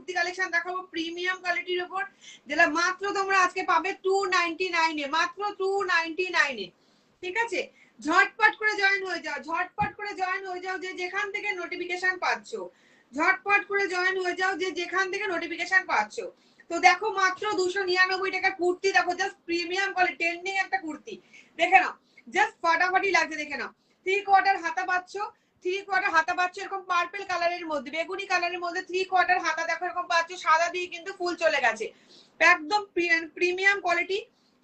Kurti collection দেখাবো premium কোয়ালিটির উপর, যেটা মাত্র তোমরা আজকে পাবে 299 এ, মাত্র 299 এ। ঠিক আছে, ঝটপট করে জয়েন হয়ে যাও, ঝটপট করে জয়েন হয়ে যাও যে যেখান থেকে নোটিফিকেশন পাচ্ছ, ঝটপট করে জয়েন হয়ে যাও যে যেখান থেকে নোটিফিকেশন পাচ্ছ। তো দেখো মাত্র 299 টাকা কুর্তি, দেখো জাস্ট প্রিমিয়াম কোয়ালিটি ট্রেন্ডিং একটা কুর্তি, দেখে নাও জাস্ট ফাটাফাটি লাগছে, দেখে নাও 3/4 হাতা পাচ্ছ, 3/4 হাতা পাচ্ছ এরকম পার্পল কালারের মধ্যে, বেগুনি কালারের মধ্যে 3/4 হাতা দেখো এরকম পাচ্ছ, সাদা দিয়ে কিন্তু ফুল চলে গেছে, একদম প্রিমিয়াম কোয়ালিটি,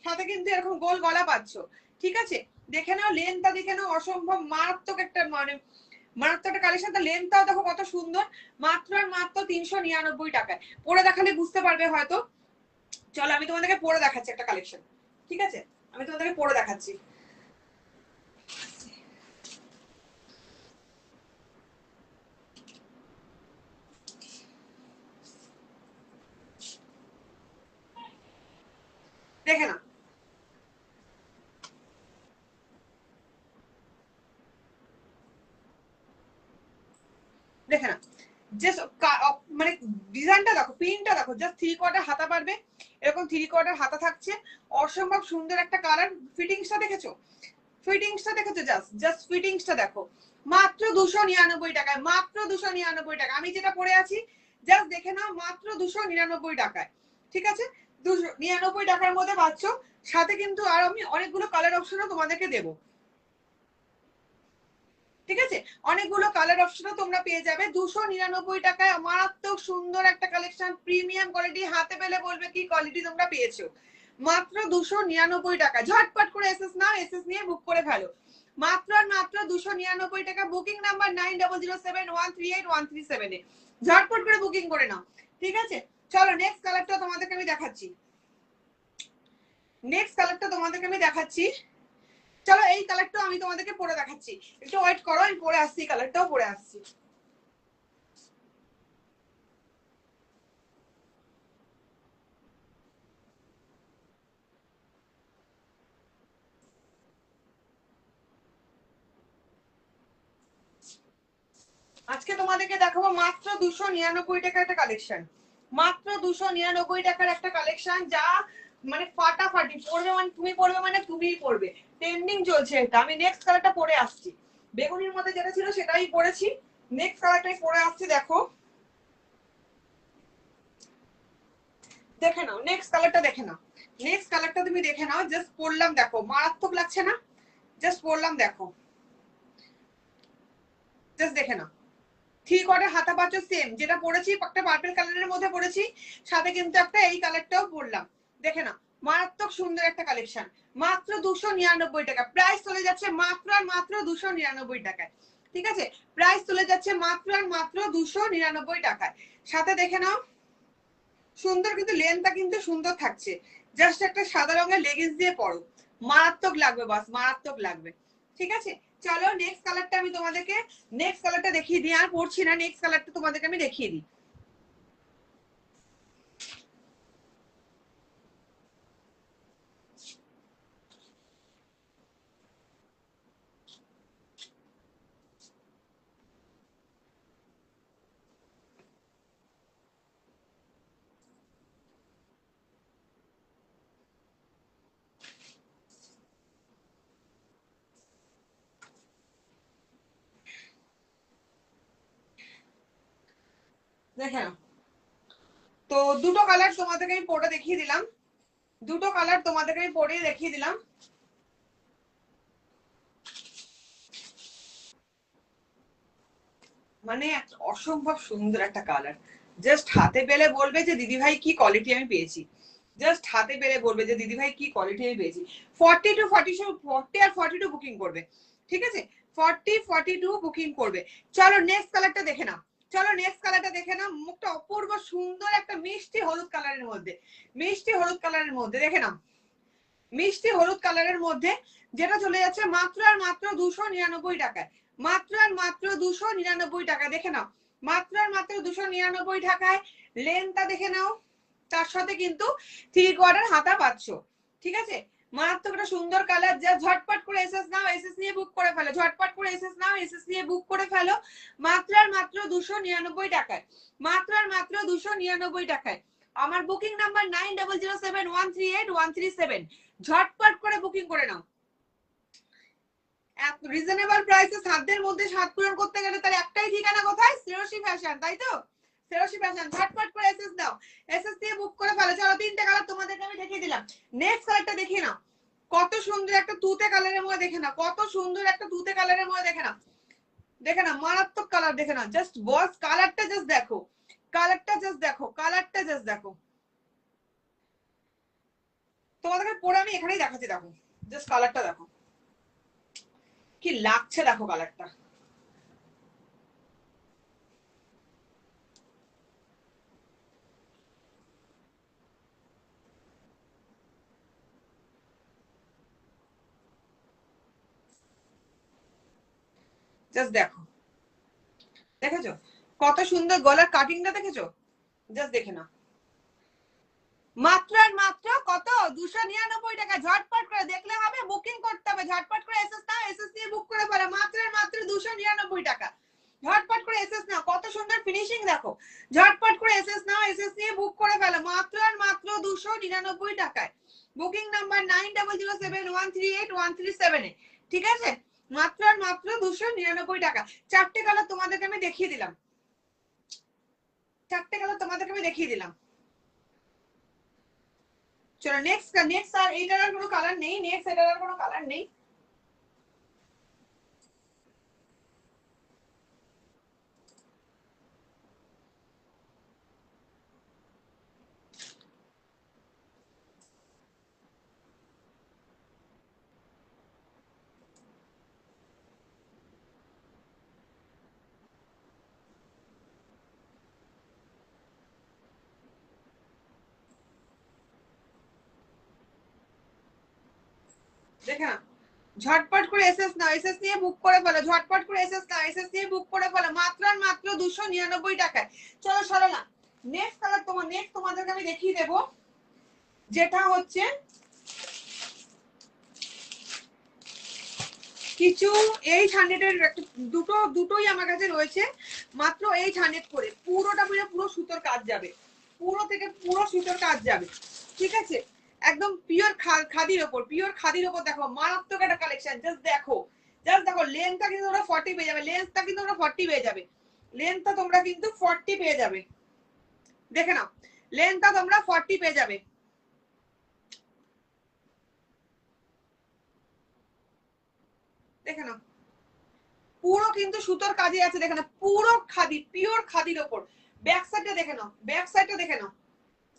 সাথে কিন্তু এরকম গোল গলা পাচ্ছ। ঠিক আছে, দেখে নাও লেন্থটা, দেখে নাও অসম্ভব মারাত্মক একটা মানে মারাত্মক একটা কালেকশন, লেন্থটাও দেখো কত সুন্দর, মাত্র আর মাত্র 399 টাকায়। পরে দেখালে বুঝতে পারবে হয়তো। চলো আমি তোমাদেরকে পরে দেখাচ্ছি একটা কালেকশন, ঠিক আছে, আমি তোমাদেরকে পরে দেখাচ্ছি। দেখে নাও, দেখে নাও জাস্ট মানে ডিজাইনটা দেখো, প্রিন্টটা দেখো, জাস্ট 3/4 হাতা পারবে, এরকম 3/4 হাতা থাকছে, অসম্ভব সুন্দর একটা কালার। ফিটিংসটা দেখেছো, ফিটিংসটা দেখেছো, জাস্ট ফিটিংসটা দেখো, মাত্র 299 টাকায়, মাত্র 299 টাকা। আমি যেটা পরে আছি জাস্ট দেখে নাও, মাত্র 299 টাকায়। ঠিক আছে, 299 টাকার মধ্যে পাচ্ছ, সাথে কিন্তু আর আমি অনেকগুলো কালার অপশনও তোমাদেরকে দেবো। ঠিক আছে, অনেকগুলো কালার অপশনও তোমরা পেয়ে যাবে 299 টাকায়, মারাত্মক সুন্দর একটা কালেকশন, প্রিমিয়াম কোয়ালিটি, হাতে পেলে বলবে কি কোয়ালিটি তোমরা পেয়েছো। মাত্র 299 টাকা, ঝটপট করে এসএস নাও, এসএস নিয়ে বুক করে ফেলো, মাত্র আর মাত্র 299 টাকা। বুকিং নাম্বার 9007138137 এ ঝটপট করে বুকিং করে নাও। ঠিক আছে, চলো নেক্সট কালারটা তোমাদেরকে আমি দেখাচ্ছি, নেক্সট কালারটা তোমাদেরকে আমি দেখাচ্ছি। চলো এই কালারটাও আমি তোমাদেরকে পরে দেখাচ্ছি, একটু ওয়েট করো, আমি পরে আসছি, কালারটাও পরে আসছি। আজকে তোমাদেরকে দেখাবো মাত্র 299 টাকার একটা কালেকশন, মাত্র 299 টাকার একটা কালেকশন, যা মানে ফাটাফাটি পড়বে, মানে তুমি পড়বে, মানে তুমিই পড়বে, ট্রেন্ডিং চলছে এটা। আমি নেক্সট কালারটা পরে আসছি, বেগুনির মধ্যে যেটা ছিল সেটাই পরেছি, নেক্সট কালারটাই পরে আসছি। দেখো দেখে নাও নেক্সট কালারটা, দেখে নাও নেক্সট কালারটা, তুমি দেখে নাও, জাস্ট পরলাম দেখো, মারাত্মক লাগছে না, জাস্ট পরলাম দেখো, জাস্ট দেখে নাও 3/4 হাতা পাচ্ছ, সেম যেটা পরেছি, একটা পার্পল কালারের মধ্যে পরেছি, সাথে কিন্তু একটা এই কালারটাও পরলাম, দেখে নাও মারাত্মক সুন্দর একটা কালেকশন, মাত্র 299 টাকা। প্রাইস চলে যাচ্ছে মাত্র আর মাত্র 299 টাকায়। ঠিক আছে, প্রাইস চলে যাচ্ছে মাত্র আর মাত্র 299 টাকায়। সাথে দেখে নাও সুন্দর, কিন্তু লেন্থটা কিন্তু সুন্দর থাকছে, জাস্ট একটা সাদা রঙের লেগিংস দিয়ে পরো, মারাত্মক লাগবে, বাস মারাত্মক লাগবে। ঠিক আছে, চলো নেক্সট কালারটা আমি তোমাদেরকে, নেক্সট কালারটা দেখিয়ে দিই, আর পড়ছি না, নেক্সট কালারটা তোমাদেরকে আমি দেখিয়ে দিই। দেখে নাও, তো দুটো কালার তোমাদেরকে আমি পরে দেখিয়ে দিলাম, দুটো কালার তোমাদেরকে আমি পরে দেখিয়ে দিলাম। মানে অসম্ভব সুন্দর একটা কালার, জাস্ট হাতে পেলে বলবে যে দিদি ভাই কি কোয়ালিটি আমি পেয়েছি, জাস্ট হাতে পেলে বলবে যে দিদি ভাই কি কোয়ালিটি আমি পেয়েছি। 40 আর 42 বুকিং করবে, ঠিক আছে, 42 বুকিং করবে। চলো নেক্সট কালারটা দেখে নাও, চলো নেক্সট কালারটা দেখে নাও, মুখটা অপূর্ব সুন্দর একটা মিষ্টি হলুদ কালারের মধ্যে, মিষ্টি হলুদ কালারের মধ্যে, দেখে নাও মিষ্টি হলুদ কালারের মধ্যে, যেটা চলে যাচ্ছে মাত্র আর মাত্র 299 টাকায়, মাত্র আর মাত্র 299 টাকা। দেখে নাও মাত্র আর মাত্র 299 টাকায়, লেনটা দেখে নাও, তার সাথে কিন্তু 3/4 হাতা পাচ্ছ। ঠিক আছে, মারাত্মক একটা সুন্দর কালার, যা ঝটপট করে এসএস নাও, এসএস নিয়ে বুক করে ফেলো, ঝটপট করে এসএস নাও, এসএস নিয়ে বুক করে ফেলো, মাত্র আর মাত্র 299 টাকায়, মাত্র আর মাত্র 299 টাকায়। আমার বুকিং নাম্বার 9007138137, ঝটপট করে বুকিং করে নাও। রিজনেবল প্রাইসে সাধ্যের মধ্যে স্বাদ পূরণ করতে গেলে তার একটাই ঠিকানা, কোথায়? শ্রেয়সী ফ্যাশন, তাই তো? শ্রেয়সী ফ্যাশন, ঝটপট করে এসএস দাও, এসএস দিয়ে বুক করে ফেলো। চলো 3টে কালার তোমাদেরকে আমি দেখিয়ে দিলাম, নেক্সট কালারটা দেখিয়ে নাও। কত সুন্দর একটা তুতে কালারের মধ্যে, দেখে নাও কত সুন্দর একটা তুতে কালারের মধ্যে, দেখে নাও, দেখে নাও, মারাত্মক কালার, দেখে নাও, জাস্ট বস কালারটা জাস্ট দেখো, কালারটা জাস্ট দেখো, কালারটা জাস্ট দেখো। তোমাদেরকে পরে আমি এখানেই দেখাচ্ছি, দেখো জাস্ট কালারটা দেখো কি লাগছে, দেখো কালারটা। জাস্ট দেখো, দেখেছো কত সুন্দর গলার কাটিংটা, দেখেছো? জাস্ট দেখে নাও, মাত্র আর মাত্র কত? 299 টাকা। ঝটপট করে দেখলে হবে, বুকিং করতে হবে, ঝটপট করে এসএস নাও, এসএস দিয়ে বুক করে ফেলো, মাত্র আর মাত্র 299 টাকা। ঝটপট করে এসএস নাও, কত সুন্দর ফিনিশিং দেখো, ঝটপট করে এসএস নাও, এসএস দিয়ে বুক করে ফেলো, মাত্র আর মাত্র 299 টাকায়। বুকিং নাম্বার 9007138137 এ, ঠিক আছে? মাত্র আর মাত্র 299 টাকা। 4টে কালার তোমাদেরকে আমি দেখিয়ে দিলাম, 4টে কালার তোমাদেরকে আমি দেখিয়ে দিলাম। চলো নেক্সট, নেক্সট আর এইটার আর কোনো কালার নেই, নেক্সট এটার আর কোনো কালার নেই। দেখে না, ঝটপট করে এসএস নাও, এসএস নিয়ে বুক করে ফেলো, ঝটপট করে এসএস নাও, এসএস নিয়ে বুক করে ফেলো, মাত্র আর মাত্র 299 টাকায়। চলো সরো না, নেক্সট কালার নেক্সট তোমাদেরকে আমি দেখিয়ে দেবো, যেটা হচ্ছে কিছু 800-এর দুটোই আমার কাছে রয়েছে, মাত্র 800 করে, পুরোটা পুরো সুতোর কাজ যাবে, পুরো থেকে পুরো সুতোর কাজ যাবে, ঠিক আছে? একদম পিওর খাদির ওপর, পিওর খাদির ওপর, দেখো মারাত্মক একটা কালেকশন, জাস্ট দেখো, জাস্ট দেখো, লেন্থটা কিন্তু তোমরা 40 পেয়ে যাবে, লেন্থটা কিন্তু তোমরা 40 পেয়ে যাবে, লেন্থটা তোমরা কিন্তু 40 পেয়ে যাবে, দেখে নাও, লেন্থটা তোমরা 40 পেয়ে যাবে, দেখে নাও, পুরো কিন্তু সুতোর কাজে আছে, দেখে নাও, পুরো খাদি, পিওর খাদির ওপর। ব্যাক সাইডটা দেখে নাও, ব্যাক সাইডটা দেখে নাও,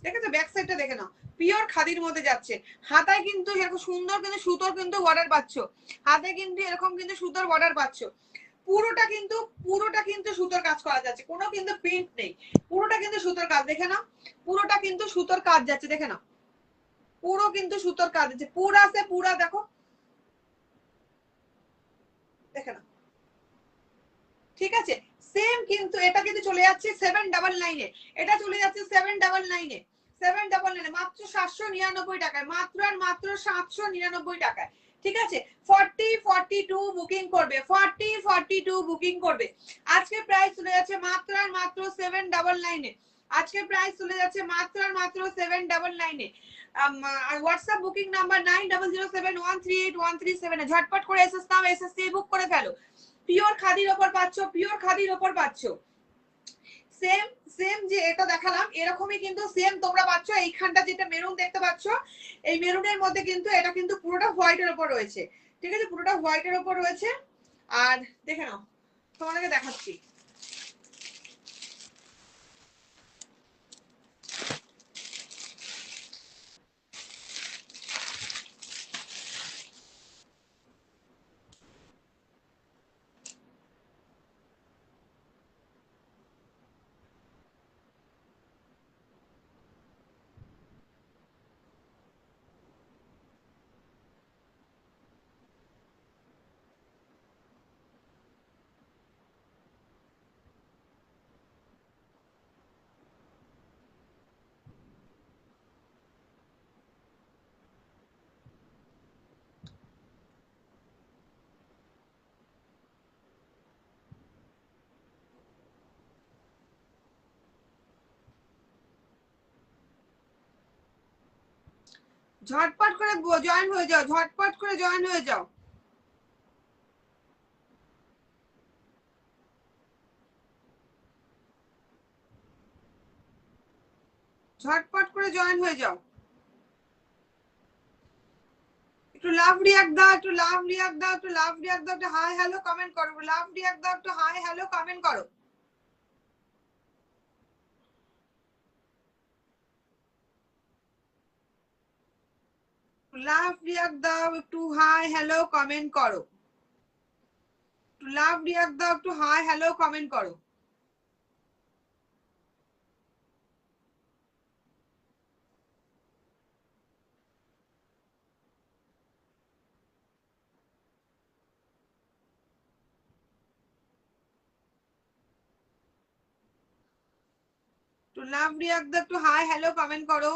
দেখেছো? ব্যাক সাইডটা দেখে নাও, পিওর খাদির মধ্যে যাচ্ছে। হাতায় কিন্তু এরকম সুন্দর কিন্তু সুতোর কিন্তু বর্ডার পাচ্ছ, হাতে কিন্তু এরকম কিন্তু সুতোর বর্ডার পাচ্ছ, পুরোটা কিন্তু সুতোর কাজ করা যাচ্ছে, কোনো কিন্তু প্রিন্ট নেই, পুরোটা কিন্তু সুতোর কাজ, দেখে নাও, পুরোটা কিন্তু সুতোর কাজ যাচ্ছে, দেখে নাও, পুরো কিন্তু সুতোর কাজ আছে, পুরা আছে, পুরা দেখো, দেখে নাও, ঠিক আছে? সেম কিন্তু এটা কিন্তু চলে যাচ্ছে 799-এ, এটা চলে যাচ্ছে 799-এ, 799-এ, মাত্র 799 টাকায়, মাত্র আর মাত্র 799 টাকায়, ঠিক আছে? 4042 বুকিং করবে, 4042 বুকিং করবে। আজকে প্রাইস চলে যাচ্ছে মাত্র আর মাত্র 799-এ, আজকে প্রাইস চলে যাচ্ছে মাত্র আর মাত্র 799-এ। আর হোয়াটসঅ্যাপ বুকিং নাম্বার 9007138137 এ, ঝটপট করে এসএস নাও, এসএস দিয়ে বুক করে ফেলো। পিওর খাদির ওপর পাচ্ছ, পিওর খাদির ওপর পাচ্ছ, সেম সেম যে এটা দেখালাম এরকমই কিন্তু সেম তোমরা পাচ্ছ। এইখানটা যেটা মেরুন দেখতে পাচ্ছ, এই মেরুনের মধ্যে কিন্তু এটা কিন্তু পুরোটা হোয়াইটের ওপর রয়েছে, ঠিক আছে? পুরোটা হোয়াইটের ওপর রয়েছে। আর দেখে নাও, তোমাদেরকে দেখাচ্ছি, ঝটপট করে জয়েন হয়ে যাও, ঝটপট করে জয়েন হয়ে যাও। ঝটপট করে জয়েন হয়ে যাও। একটু লাভ রিয়াক্ট দাও, একটু লাভ রিয়াক্ট দাও, একটু লাভ রিয়াক্ট দাও, একটু হাই হ্যালো কমেন্ট করো, লাভ রিয়াক্ট দাও, একটু হাই হ্যালো কমেন্ট করো। লাভ রিয়াক্ট দাও, একটু হাই হ্যালো কমেন্ট করো। লাভ রিয়াক্ট দাও, একটু হাই হ্যালো কমেন্ট করো। একটু লাভ রিয়াক্ট দাও, একটু হাই হ্যালো কমেন্ট করো।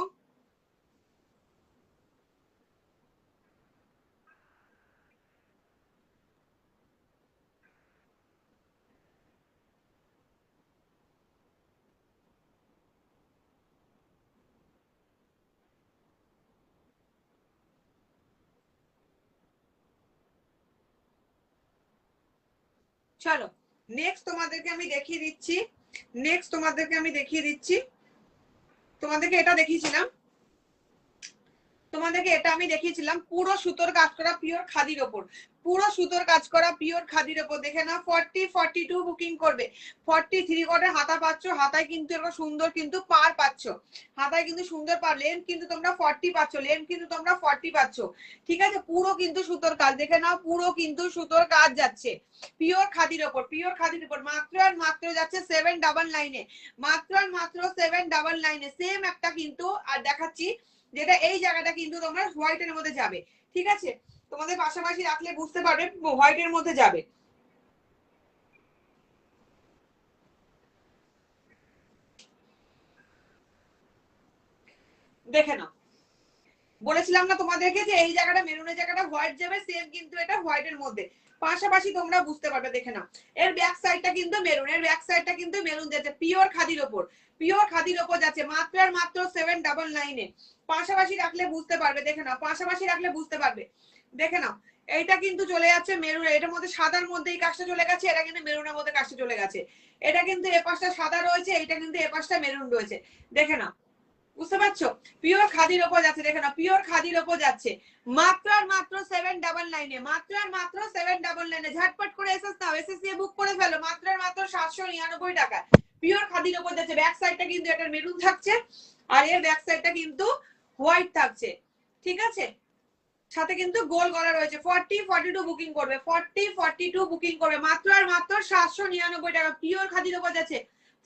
চলো নেক্সট তোমাদেরকে আমি দেখিয়ে দিচ্ছি, নেক্সট তোমাদেরকে আমি দেখিয়ে দিচ্ছি। তোমাদেরকে এটা দেখিয়েছিলাম, তোমাদেরকে এটা আমি দেখিয়েছিলাম পুরো সুতোর কাজ করা পিওর খাদির ওপর, পুরো সুতোর কাজ করা পিওর খাদির ওপর। দেখে না 40-42 বুকিং করবে। 43 কোয়ার্টার হাতা পাচ্ছ, হাতায় কিন্তু এরকম সুন্দর কিন্তু পার পাচ্ছ, হাতায় কিন্তু সুন্দর পার। লেন্থ কিন্তু তোমরা 40 পাচ্ছ, লেন্থ কিন্তু তোমরা 40 পাচ্ছ। ঠিক আছে, পুরো কিন্তু সুতোর কাজ। দেখে নাও পুরো কিন্তু সুতোর কাজ যাচ্ছে পিওর খাদির ওপর, পিওর খাদির ওপর। মাত্র আর মাত্র যাচ্ছে 799-এ, মাত্র আর মাত্র 799-এ। সেম একটা কিন্তু আর দেখাচ্ছি, যেটা এই জায়গাটা কিন্তু তোমরা হোয়াইটের মধ্যে যাবে। ঠিক আছে, তোমাদের পাশাপাশি রাখলে বুঝতে পারবে হোয়াইটের মধ্যে যাবে। দেখে নাও, বলেছিলাম না তোমাদেরকে যে এই জায়গাটা মেরুনের জায়গাটা হোয়াইট যাবে, সেম কিন্তু এটা হোয়াইটের মধ্যে পাশাপাশি তোমরা বুঝতে পারবে। দেখে নাও এর ব্যাক সাইডটা কিন্তু মেরুন, এর ব্যাক সাইডটা কিন্তু মেরুন যাচ্ছে পিওর খাদির ওপর, পিওর খাদির ওপর যাচ্ছে মাত্র আর মাত্র 799-এ। পাশাপাশি রাখলে বুঝতে পারবে, দেখে নাও পাশাপাশি রাখলে বুঝতে পারবে। দেখে নাও এইটা কিন্তু চলে যাচ্ছে মেরুন, এটার মধ্যে সাদার মধ্যে এই কাজটা চলে গেছে, এটা কিন্তু মেরুনের মধ্যে কাজটা চলে গেছে। এটা কিন্তু এ পাশটা সাদা রয়েছে, এটা কিন্তু এ পাশটা মেরুন রয়েছে। দেখে নাও, বুঝতে পারছো পিওর খাদির ওপর যাচ্ছে। দেখে না পিওর খাদির ওপর যাচ্ছে মাত্র আর মাত্র 799-এ, মাত্র আর মাত্র 799-এ। ঝটপট করে এসএস নাও, এসএস দিয়ে বুক করে ফেলো মাত্র আর মাত্র 799 টাকা। পিওর খাদির ওপর যাচ্ছে। ব্যাক সাইডটা কিন্তু এটা মেরুন থাকছে, আর এর ব্যাক সাইডটা কিন্তু হোয়াইট থাকছে। ঠিক আছে, সাথে কিন্তু গোল গলা রয়েছে। 40-42 বুকিং করবে, 40-42 বুকিং করবে মাত্র আর মাত্র 799 টাকা। পিওর খাদির ওপর যাচ্ছে।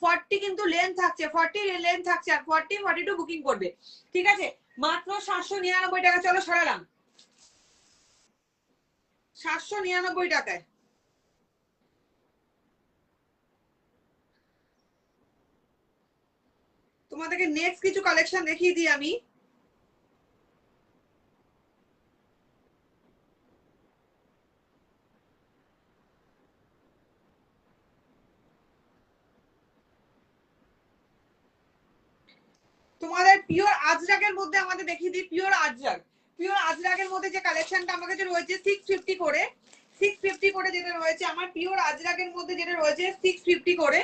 40 কিন্তু লেন্থ থাকছে, 40 লেন্থ থাকছে, আর 40-42 বুকিং করবে। ঠিক আছে, মাত্র 799 টাকা। চলো সরালাম 799 টাকায়। তোমাদেরকে নেক্সট কিছু কালেকশন দেখিয়ে দিই আমি। তোমাদের পিওর আজরাকের মধ্যে আমাদের দেখিয়ে দিই, পিওর আজরাক, পিওর আজরাকের মধ্যে যে কালেকশনটা আমার কাছে রয়েছে 650 করে, 650 করে যেটা রয়েছে আমার পিওর আজরাকের মধ্যে যেটা রয়েছে 650 করে,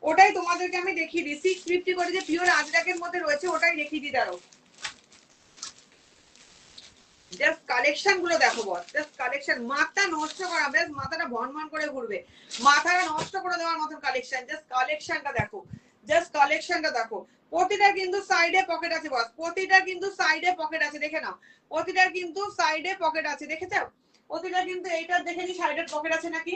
ওটাই তোমাদেরকে আমি দেখিয়ে দিই। 650 করে যে পিওর আজরাকের মধ্যে রয়েছে ওটাই দেখিয়ে দিই। দাঁড়াও, জাস্ট কালেকশন গুলো দেখো বস, জাস্ট কালেকশন। মাথা নষ্ট করা, বেশ মাথাটা ভনভন করে ঘুরবে, মাথাটা নষ্ট করে দেওয়ার মতন কালেকশন। জাস্ট কালেকশনটা দেখো, জাস্ট কালেকশনটা দেখো। প্রতিটার কিন্তু সাইডে পকেট আছে বস, প্রতিটার কিন্তু সাইডে পকেট আছে। দেখে নাও প্রতিটার কিন্তু সাইডে পকেট আছে, দেখে যাও প্রতিটার কিন্তু। এইটার দেখে নি সাইডের পকেট আছে নাকি।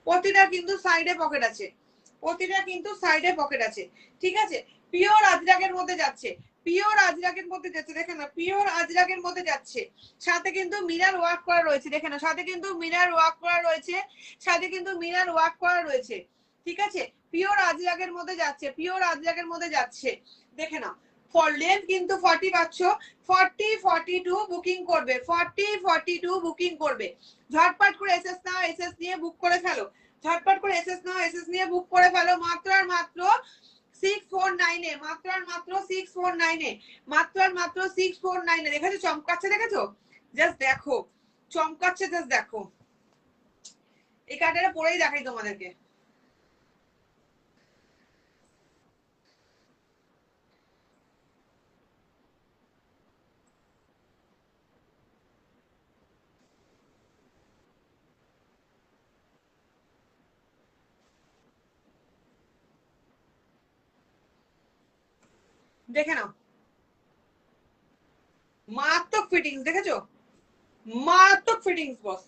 প্রতিটা কিন্তু সাইডে পকেট আছে, প্রতিটা কিন্তু সাইডে পকেট আছে। ঠিক আছে, পিওর আজরাকের মধ্যে যাচ্ছে, পিওর আজরাকের মধ্যে যাচ্ছে। দেখে না পিওর আজরাকের মধ্যে যাচ্ছে, সাথে কিন্তু মিরার ওয়ার্ক করা রয়েছে। দেখে না সাথে কিন্তু মিরার ওয়ার্ক করা রয়েছে, সাথে কিন্তু মিরার ওয়ার্ক করা রয়েছে। ঠিক আছে, পিওর আজরাকের মধ্যে যাচ্ছে, পিওর আজরাকের মধ্যে যাচ্ছে। দেখে না ফর লেন্থ কিন্তু 40 পাচ্ছ। 40-42 বুকিং করবে, 40-42 বুকিং করবে। ঝটপট করে এসএস নাও, এসএস নিয়ে বুক করে ফেলো ঝটপট করে এসএস নাও, এসএস নিয়ে বুক করে ফেলো মাত্র আর মাত্র 649 এ, মাত্র আর মাত্র 649 এ, মাত্র আর মাত্র 649 এ। দেখেছো চমকাচ্ছে, দেখেছো? জাস্ট দেখো চমকাচ্ছে, জাস্ট দেখো। এই কার্ডটা পরেই দেখাই তোমাদেরকে। দেখে নাও, মারাত্মক ফিটিংস, দেখেছো? মারাত্মক ফিটিংস বস,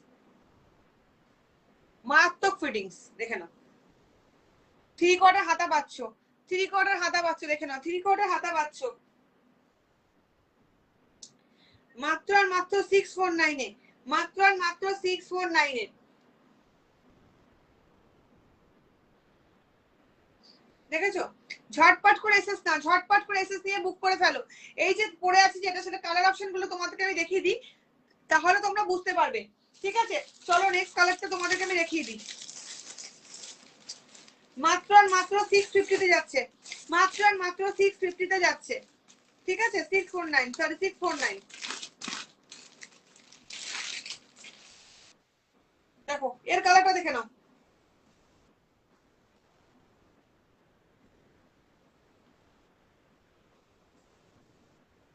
মারাত্মক ফিটিংস। দেখে নাও, 3/4 হাতা পাচ্ছ, 3/4 হাতা পাচ্ছ। দেখে নাও 3/4 হাতা পাচ্ছ মাত্র আর মাত্র 649 এ, মাত্র আর মাত্র 649 এ। দেখেছো? ঝটপট করে এসএস না, ঝটপট করে এসএস নিয়ে বুক করে ফেলো। এই যে পড়ে আছে যেটা, সেটা কালার অপশন গুলো তোমাদেরকে আমি দেখিয়ে দিই, তাহলে তোমরা বুঝতে পারবে। ঠিক আছে, চলো নেক্সট কালারটা তোমাদেরকে আমি দেখিয়ে দিই। মাত্র আর মাত্র 650 তে যাচ্ছে, মাত্র আর মাত্র 650 তে যাচ্ছে। ঠিক আছে, 649, সরি 649। দেখো এর কালারটা দেখে নাও,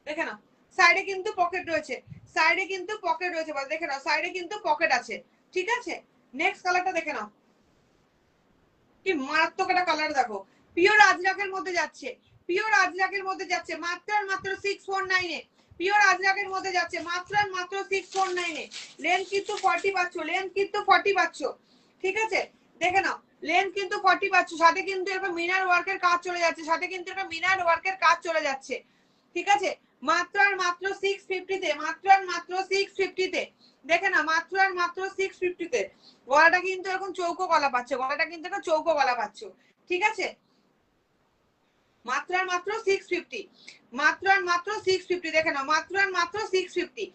দেখে নাও। সাইডে কিন্তু পকেট রয়েছে, সাইডে কিন্তু পকেট রয়েছে, দেখে নাও সাইডে কিন্তু পকেট আছে। ঠিক আছে, নেক্সট কালারটা দেখে নাও, কি মারাত্মক একটা কালার। দেখো পিওর আজরাকের মধ্যে যাচ্ছে, পিওর আজরাকের মধ্যে যাচ্ছে মাত্র আর মাত্র 649 এ, পিওর আজরাকের মধ্যে যাচ্ছে মাত্র আর মাত্র 649 এ। লেন্থ কিন্তু 40 পাচ্ছ, লেন্থ কিন্তু 40 পাচ্ছ। ঠিক আছে, দেখে নাও লেন্থ কিন্তু 40 পাচ্ছ, সাথে কিন্তু এরকম মিনার ওয়ার্কের কাজ চলে যাচ্ছে, সাথে কিন্তু এরকম মিনার ওয়ার্কের কাজ চলে যাচ্ছে। ঠিক আছে, মাত্র আর মাত্র 650 তে, মাত্র আর মাত্র 650 তে। দেখে না, মাত্র আর মাত্র 650 তে। গলাটা কিন্তু এখন চৌকো গলা পাচ্ছ, গলাটা কিন্তু এখন চৌকো গলা পাচ্ছ। ঠিক আছে, মাত্র আর মাত্র 650, মাত্র আর মাত্র 650। দেখে নাও মাত্র আর মাত্র 650।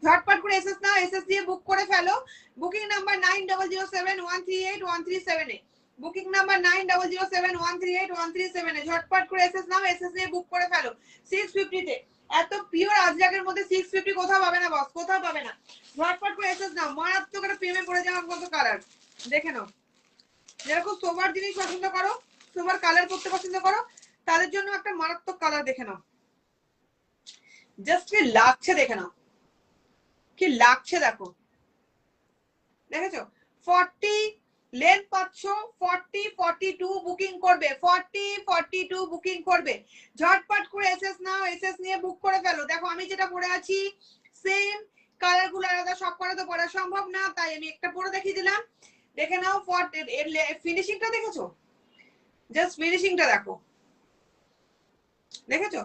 ঝটপট করে এসএস নাও, এসএস দিয়ে বুক করে ফেলো। বুকিং নাম্বার 9007138137 এ, বুকিং নাম্বার 9007138137 এ। ঝটপট করে এসএস নাও, এসএস দিয়ে বুক করে ফেলো 650 তে। এত পিওর আজরাকের মধ্যে 650 কোথাও পাবে না বস, কোথাও পাবে না। ঝটপট করে এসএস নাও, মারাত্মক একটা প্রেমে পড়ে যাওয়ার মতো কালার। দেখে নাও, যেরকম সোবার জিনিস পছন্দ করো, সোবার কালার করতে পছন্দ করো, তাদের জন্য একটা মারাত্মক কালার। দেখে নাও, জাস্ট কি লাগছে, দেখে নাও কি লাগছে। দেখো, দেখেছো? 40 লেন্থ পাচ্ছ, 40 42 বুকিং করবে, 40 42 বুকিং করবে। ঝটপট করে এসএস নাও, এসএস নিয়ে বুক করে ফেলো। দেখো আমি যেটা পরে আছি সেম কালার গুলো আলাদা, সব করা তো পরা সম্ভব না, তাই আমি একটা পরে দেখিয়ে দিলাম। দেখে নাও ফিনিশিংটা, দেখেছো? জাস্ট ফিনিশিংটা দেখো, দেখেছো?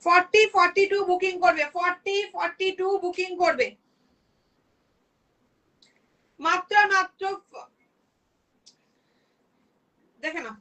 40 42 বুকিং করবে, 40 42 বুকিং করবে মাত্র মাত্র। দেখে নাও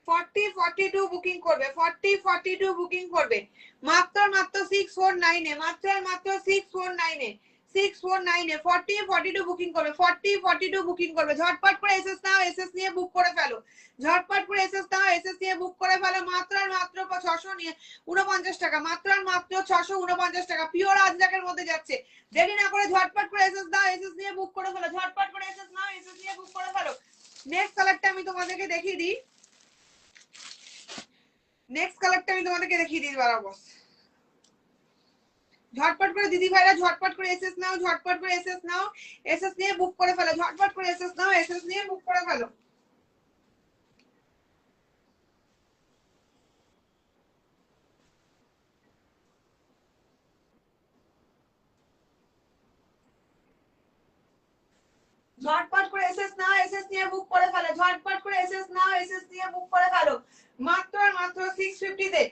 40 42 বুকিং করবে, 40 42 বুকিং করবে মাত্র মাত্র 649 এ, মাত্র মাত্র 649 এ, 649 এ 40 42 বুকিং করবে, 40 42 বুকিং করবে। ঝটপট করে এসএস নাও, এসএস নিয়ে বুক করে ফেলো। ঝটপট করে এসএস নাও, এসএস নিয়ে বুক করে ফেলো মাত্র মাত্র 649 টাকা, মাত্র মাত্র 649 টাকা। পিওর আজরাকের মধ্যে যাচ্ছে। দেরি না করে ঝটপট করে এসএস দাও, এসএস নিয়ে বুক করে ফেলো। ঝটপট করে এসএস নাও, এসএস নিয়ে বুক করে ফেলো। নেক্সট কালারটা আমি তোমাদেরকে দেখিয়ে দিই, নেক্সট কালারটা আমি তোমাদেরকে দেখিয়ে দিই বাড়াবো। ঝটপট করে দিদি ভাইরা ঝটপট করে এসএস নাও, ঝটপট করে এসএস নাও, এসএস নিয়ে বুক করে ফেলো। ঝটপট করে এসএস নাও, এসএস নিয়ে বুক করে ফেলো। ঝটপট করে এসএস নাও, এসএস নিয়ে বুক করে ফেলো। ঝটপট করে এসএস নাও, এসএস নিয়ে বুক করে ফেলো মাত্র আর মাত্র 650 তে,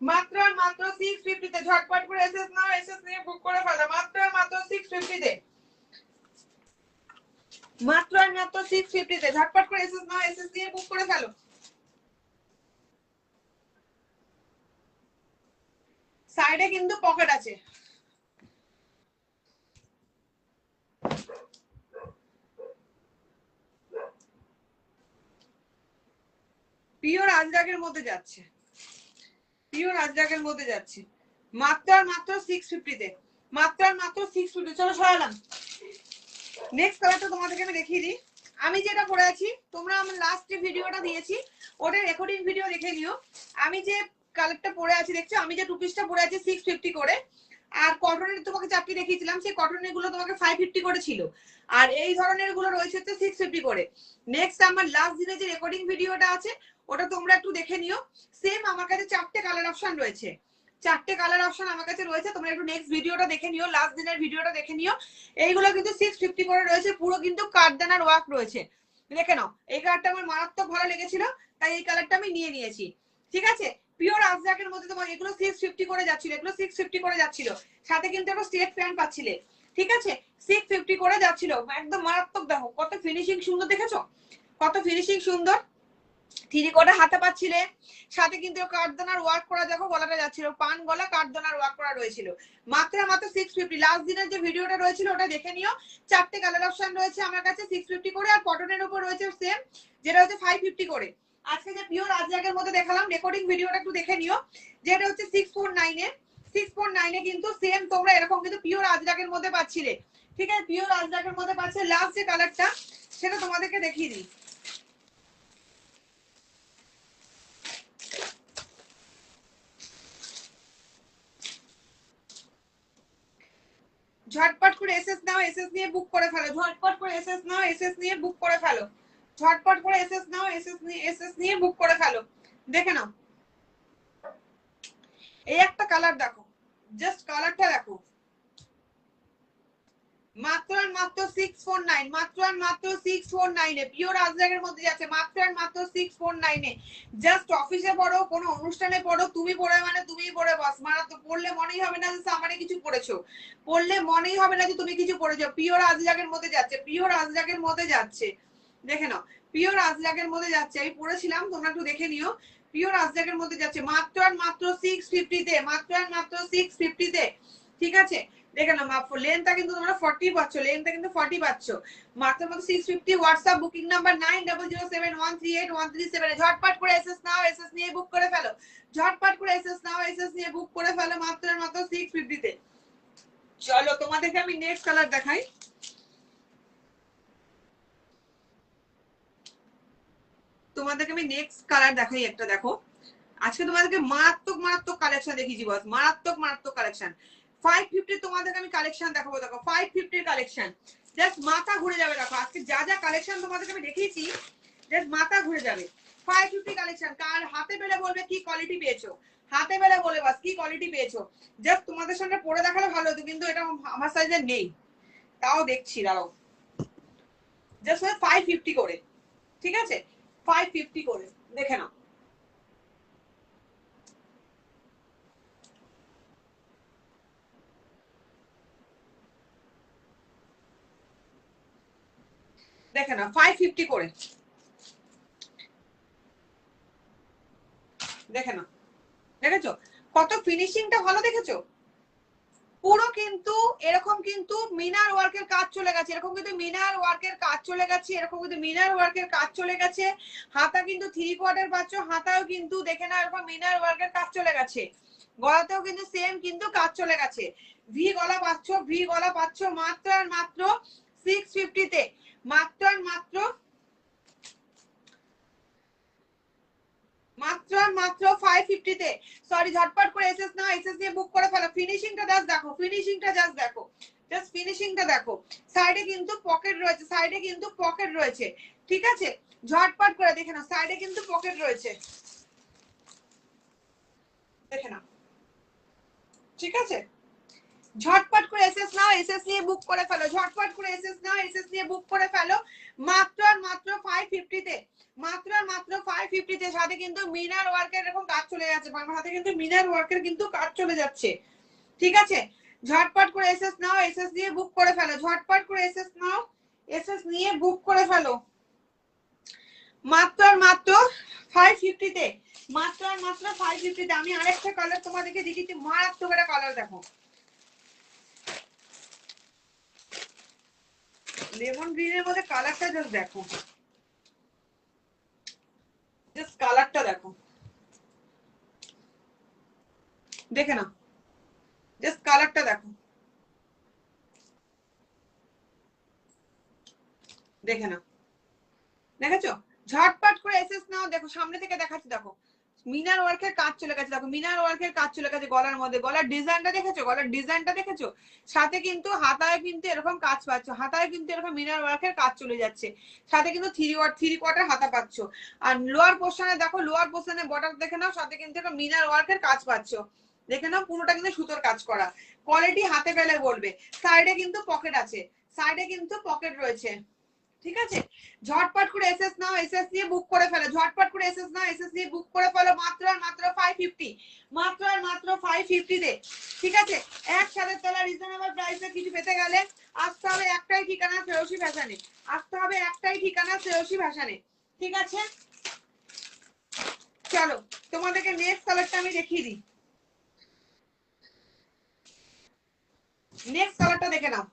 মাত্র আর মাত্র 650 তে। ঝটপট করে এসএস নাও, এসএস নিয়ে বুক করে ফেলো মাত্র আর মাত্র 650 তে, মাত্র আর মাত্র 650 তে। ঝটপট করে এসএস নাও, এসএস নিয়ে বুক করে ফেলো। সাইডে কিন্তু পকেট আছে। আজরাকের মধ্যে যাচ্ছে, পিওর আজরাকের মধ্যে যাচ্ছে মাত্র আর মাত্র 650 তে, মাত্র আর মাত্র 650। চলো সরালাম। নেক্সট কালারটা তোমাদেরকে আমি দেখিয়ে দিই। আমি যেটা পরে আছি, তোমরা আমার লাস্ট যে ভিডিওটা দিয়েছি ওটার রেকর্ডিং ভিডিও দেখে নিও। আমি যে কালারটা পরে আছি দেখছো, আমি যে টু পিসটা পরে আছি 650 করে, আর কটনের তোমাকে চারটি দেখিয়েছিলাম, সেই কটনের গুলো তোমাকে 550 করে ছিল, আর এই ধরনের গুলো রয়েছে হচ্ছে 650 করে। নেক্সট আমার লাস্ট দিনে যে রেকর্ডিং ভিডিওটা আছে ওটা তোমরা একটু দেখে নিও। সেম আমার কাছে চারটে কালার অপশন রয়েছে, চারটে কালার অপশন আমার কাছে রয়েছে, তোমরা একটু নেক্সট ভিডিওটা দেখে নিও, লাস্ট দিনের ভিডিওটা দেখে নিও। এইগুলো কিন্তু 650 করে রয়েছে, পুরো কিন্তু কাঠদানার ওয়ার্ক রয়েছে। দেখে নাও, এই কালারটা আমার মারাত্মক ভালো লেগেছিল, তাই এই কালারটা আমি নিয়ে নিয়েছি। ঠিক আছে, পিওর আজরাকের মধ্যে তোমার এগুলো 650 করে যাচ্ছিল, এগুলো 650 করে যাচ্ছিল, সাথে কিন্তু একটা স্ট্রেট প্যান্ট পাচ্ছিলে। ঠিক আছে, 650 করে যাচ্ছিল, একদম মারাত্মক। দেখো কত ফিনিশিং সুন্দর, দেখেছো কত ফিনিশিং সুন্দর। থ্রি কোয়ার্টার হাতে পাচ্ছিলে, সাথে কিন্তু কাঠদানার ওয়ার্ক করা, দেখো গলাটা যাচ্ছিল পান গলা, কাঠদানার ওয়ার্ক করা রয়েছিল। মাত্র মাত্র 650। লাস্ট দিনের যে ভিডিওটা রয়েছিল ওটা দেখে নিও, চারটে কালার অপশন রয়েছে আমার কাছে 650 করে, আর কটনের উপর রয়েছে সেম, যেটা হচ্ছে 550 করে। আজকে যে পিওর আজরাকের মধ্যে দেখালাম, রেকর্ডিং ভিডিওটা একটু দেখে নিও, যেটা হচ্ছে 649 এ, 649 এ কিন্তু সেম তোমরা এরকম কিন্তু পিওর আজরাকের মধ্যে পাচ্ছিলে। ঠিক আছে, পিওর আজরাকের মধ্যে পাচ্ছে। লাস্ট যে কালারটা সেটা তোমাদেরকে দেখিয়ে দিই। ঝটপট করে এসএস নাও, এসএস নিয়ে বুক করে ফেলো, ঝটপট করে এসএস নাও, এসএস নিয়ে বুক করে ফেলো, ঝটপট করে এসএস নাও, এসএস নিয়ে বুক করে ফেলো। দেখে নাও, এই একটা কালার দেখো, জাস্ট কালারটা দেখো, মাত্র আর মাত্র 649, মাত্র আর মাত্র 649 এ পিওর আজরাকের মধ্যে যাচ্ছে, মাত্র আর মাত্র 649 এ। জাস্ট অফিসে পড়ো, কোনো অনুষ্ঠানে পড়ো, তুমি পড়ে মানে তুমিই পড়ে বস, মারা তো পড়লে মনেই হবে না যে সামারে কিছু পড়েছো, পড়লে মনেই হবে না যে তুমি কিছু পড়েছো। পিওর আজরাকের মধ্যে যাচ্ছে, পিওর আজরাকের মধ্যে যাচ্ছে। দেখে নাও, পিওর আজরাকের মধ্যে যাচ্ছে, আমি পড়েছিলাম, তোমরা একটু দেখে নিও। পিওর আজরাকের মধ্যে যাচ্ছে মাত্র আর মাত্র 650 তে, মাত্র আর মাত্র 650 তে। ঠিক আছে, দেখে নাও, লেনটা কিন্তু তোমরা 40 পাচ্ছ, লেনটা কিন্তু 40 পাচ্ছ, মাত্র মাত্র 650। হোয়াটসঅ্যাপ বুকিং নাম্বার 9007138137 এ ঝটপট করে এসএস নাও, এসএস নিয়ে বুক করে ফেলো, ঝটপট করে এসএস নাও, এসএস নিয়ে বুক করে ফেলো মাত্র আর মাত্র 650 তে। চলো তোমাদেরকে আমি নেক্সট কালার দেখাই। তোমাদেরকে আমি নেক্সট কালার দেখাই একটা, দেখো আজকে তোমাদেরকে মারাত্মক মারাত্মক কালেকশন দেখিয়েছি বস, মারাত্মক মারাত্মক কালেকশন। 550 তোমাদেরকে আমি কালেকশন দেখাবো, দেখো 550 কালেকশন, জাস্ট মাথা ঘুরে যাবে। দেখো আজকে যা যা কালেকশন তোমাদেরকে আমি দেখিয়েছি, জাস্ট মাথা ঘুরে যাবে। 550 কালেকশন, কার হাতে পেলে বলবে কি কোয়ালিটি পেয়েছো, হাতে পেলে বলে বাস কি কোয়ালিটি পেয়েছো। জাস্ট তোমাদের সামনে পরে দেখালে ভালো হতো, কিন্তু এটা আমার সাইজে নেই, তাও দেখছি, দাঁড়াও। জাস্ট 550 করে, ঠিক আছে, 550 করে, দেখে নাও। দেখে নাও 550 করে, দেখে নাও, দেখেছো কত ফিনিশিংটা ভালো, দেখেছো পুরো কিন্তু এরকম কিন্তু মিনার ওয়ার্কের কাজ চলে গেছে, এরকম কিন্তু মিনার ওয়ার্কের কাজ চলে গেছে, এরকম কিন্তু মিনার ওয়ার্কের কাজ চলে গেছে। হাতা কিন্তু 3 কোয়ার্টার পাচ্ছ, হাতাও কিন্তু দেখে না এরকম মিনার ওয়ার্কের কাজ চলে গেছে, গলাতেও কিন্তু সেম কিন্তু কাজ চলে গেছে। ভি গলা পাচ্ছ, ভি গলা পাচ্ছ মাত্র আর মাত্র 650 তে, মাত্র আর মাত্র মাত্র মাত্র 550 তে। সরি, ঝটপট করে এসএস নাও, এসএস দিয়ে বুক করে ফেলো। ফিনিশিংটা জাস্ট দেখো, ফিনিশিংটা জাস্ট দেখো, জাস্ট ফিনিশিংটা দেখো। সাইডে কিন্তু পকেট রয়েছে, সাইডে কিন্তু পকেট রয়েছে, ঠিক আছে, ঝটপট করে দেখে নাও, সাইডে কিন্তু পকেট রয়েছে, দেখে নাও, ঠিক আছে। ঝটপট করে এসএস নাও, এসএস নিয়ে বুক করে ফেলো, ঝটপট করে এসএস নাও, এসএস নিয়ে বুক করে ফেলো মাত্র আর মাত্র 550 তে, মাত্র আর মাত্র 550 তে। সাথে কিন্তু মিনার ওয়ার্কের এরকম কাজ চলে যাচ্ছে, আমার হাতে কিন্তু মিনার ওয়ার্কের কিন্তু কাজ চলে যাচ্ছে, ঠিক আছে। ঝটপট করে এসএস নাও, এসএস নিয়ে বুক করে ফেলো, ঝটপট করে এসএস নাও, এসএস নিয়ে বুক করে ফেলো মাত্র আর মাত্র 550 তে, মাত্র আর মাত্র 550 তে। আমি আরেকটা কালার তোমাদেরকে দেখিয়েছি, মারাত্মক একটা কালার দেখো, লেমন গ্রিনের মধ্যে কালারটা জাস্ট দেখো, জাস্ট কালারটা দেখো, দেখে নাও, জাস্ট কালারটা দেখো, দেখে নাও, দেখেছো? ঝটপট করে এসএস নাও। দেখো সামনে থেকে দেখাচ্ছি, দেখো মিনার ওয়ার্কের কাজ চলে গেছে, দেখো মিনার ওয়ার্কের কাজ চলে গেছে গলার মধ্যে। গলার ডিজাইনটা দেখেছো? গলার ডিজাইনটা দেখেছো? সাথে কিন্তু হাতায় কিন্তু এরকম কাজ পাচ্ছ, হাতায় কিন্তু এরকম মিনার ওয়ার্কের কাজ চলে যাচ্ছে, সাথে কিন্তু থ্রি কোয়ার্টার হাতা পাচ্ছ। আর লোয়ার পোর্শনে দেখো, লোয়ার পোর্শনে বর্ডার দেখে নাও, সাথে কিন্তু একটা মিনার ওয়ার্কের কাজ পাচ্ছ, দেখে নাও পুরোটা কিন্তু সুতোর কাজ করা। কোয়ালিটি হাতে পেলে বলবে। সাইডে কিন্তু পকেট আছে, সাইডে কিন্তু পকেট রয়েছে, ঠিক আছে? ঝটপট করে এসএস নাও, এসএস নিয়ে বুক করে ফেলো, ঝটপট করে এসএস নাও, এসএস নিয়ে বুক করে ফেলো, মাত্র আর মাত্র 550, মাত্র আর মাত্র 550 তে, ঠিক আছে? একসাথে তোলা রিজনেবল প্রাইসে কিছু পেতে গেলে আসতে হবে একটাই ঠিকানা, শ্রেয়সী ফ্যাশনে, আসতে হবে একটাই ঠিকানা, শ্রেয়সী ফ্যাশনে, ঠিক আছে? চলো তোমাদেরকে নেক্সট কালারটা আমি দেখিয়ে দিই, নেক্সট কালারটা দেখে নাও,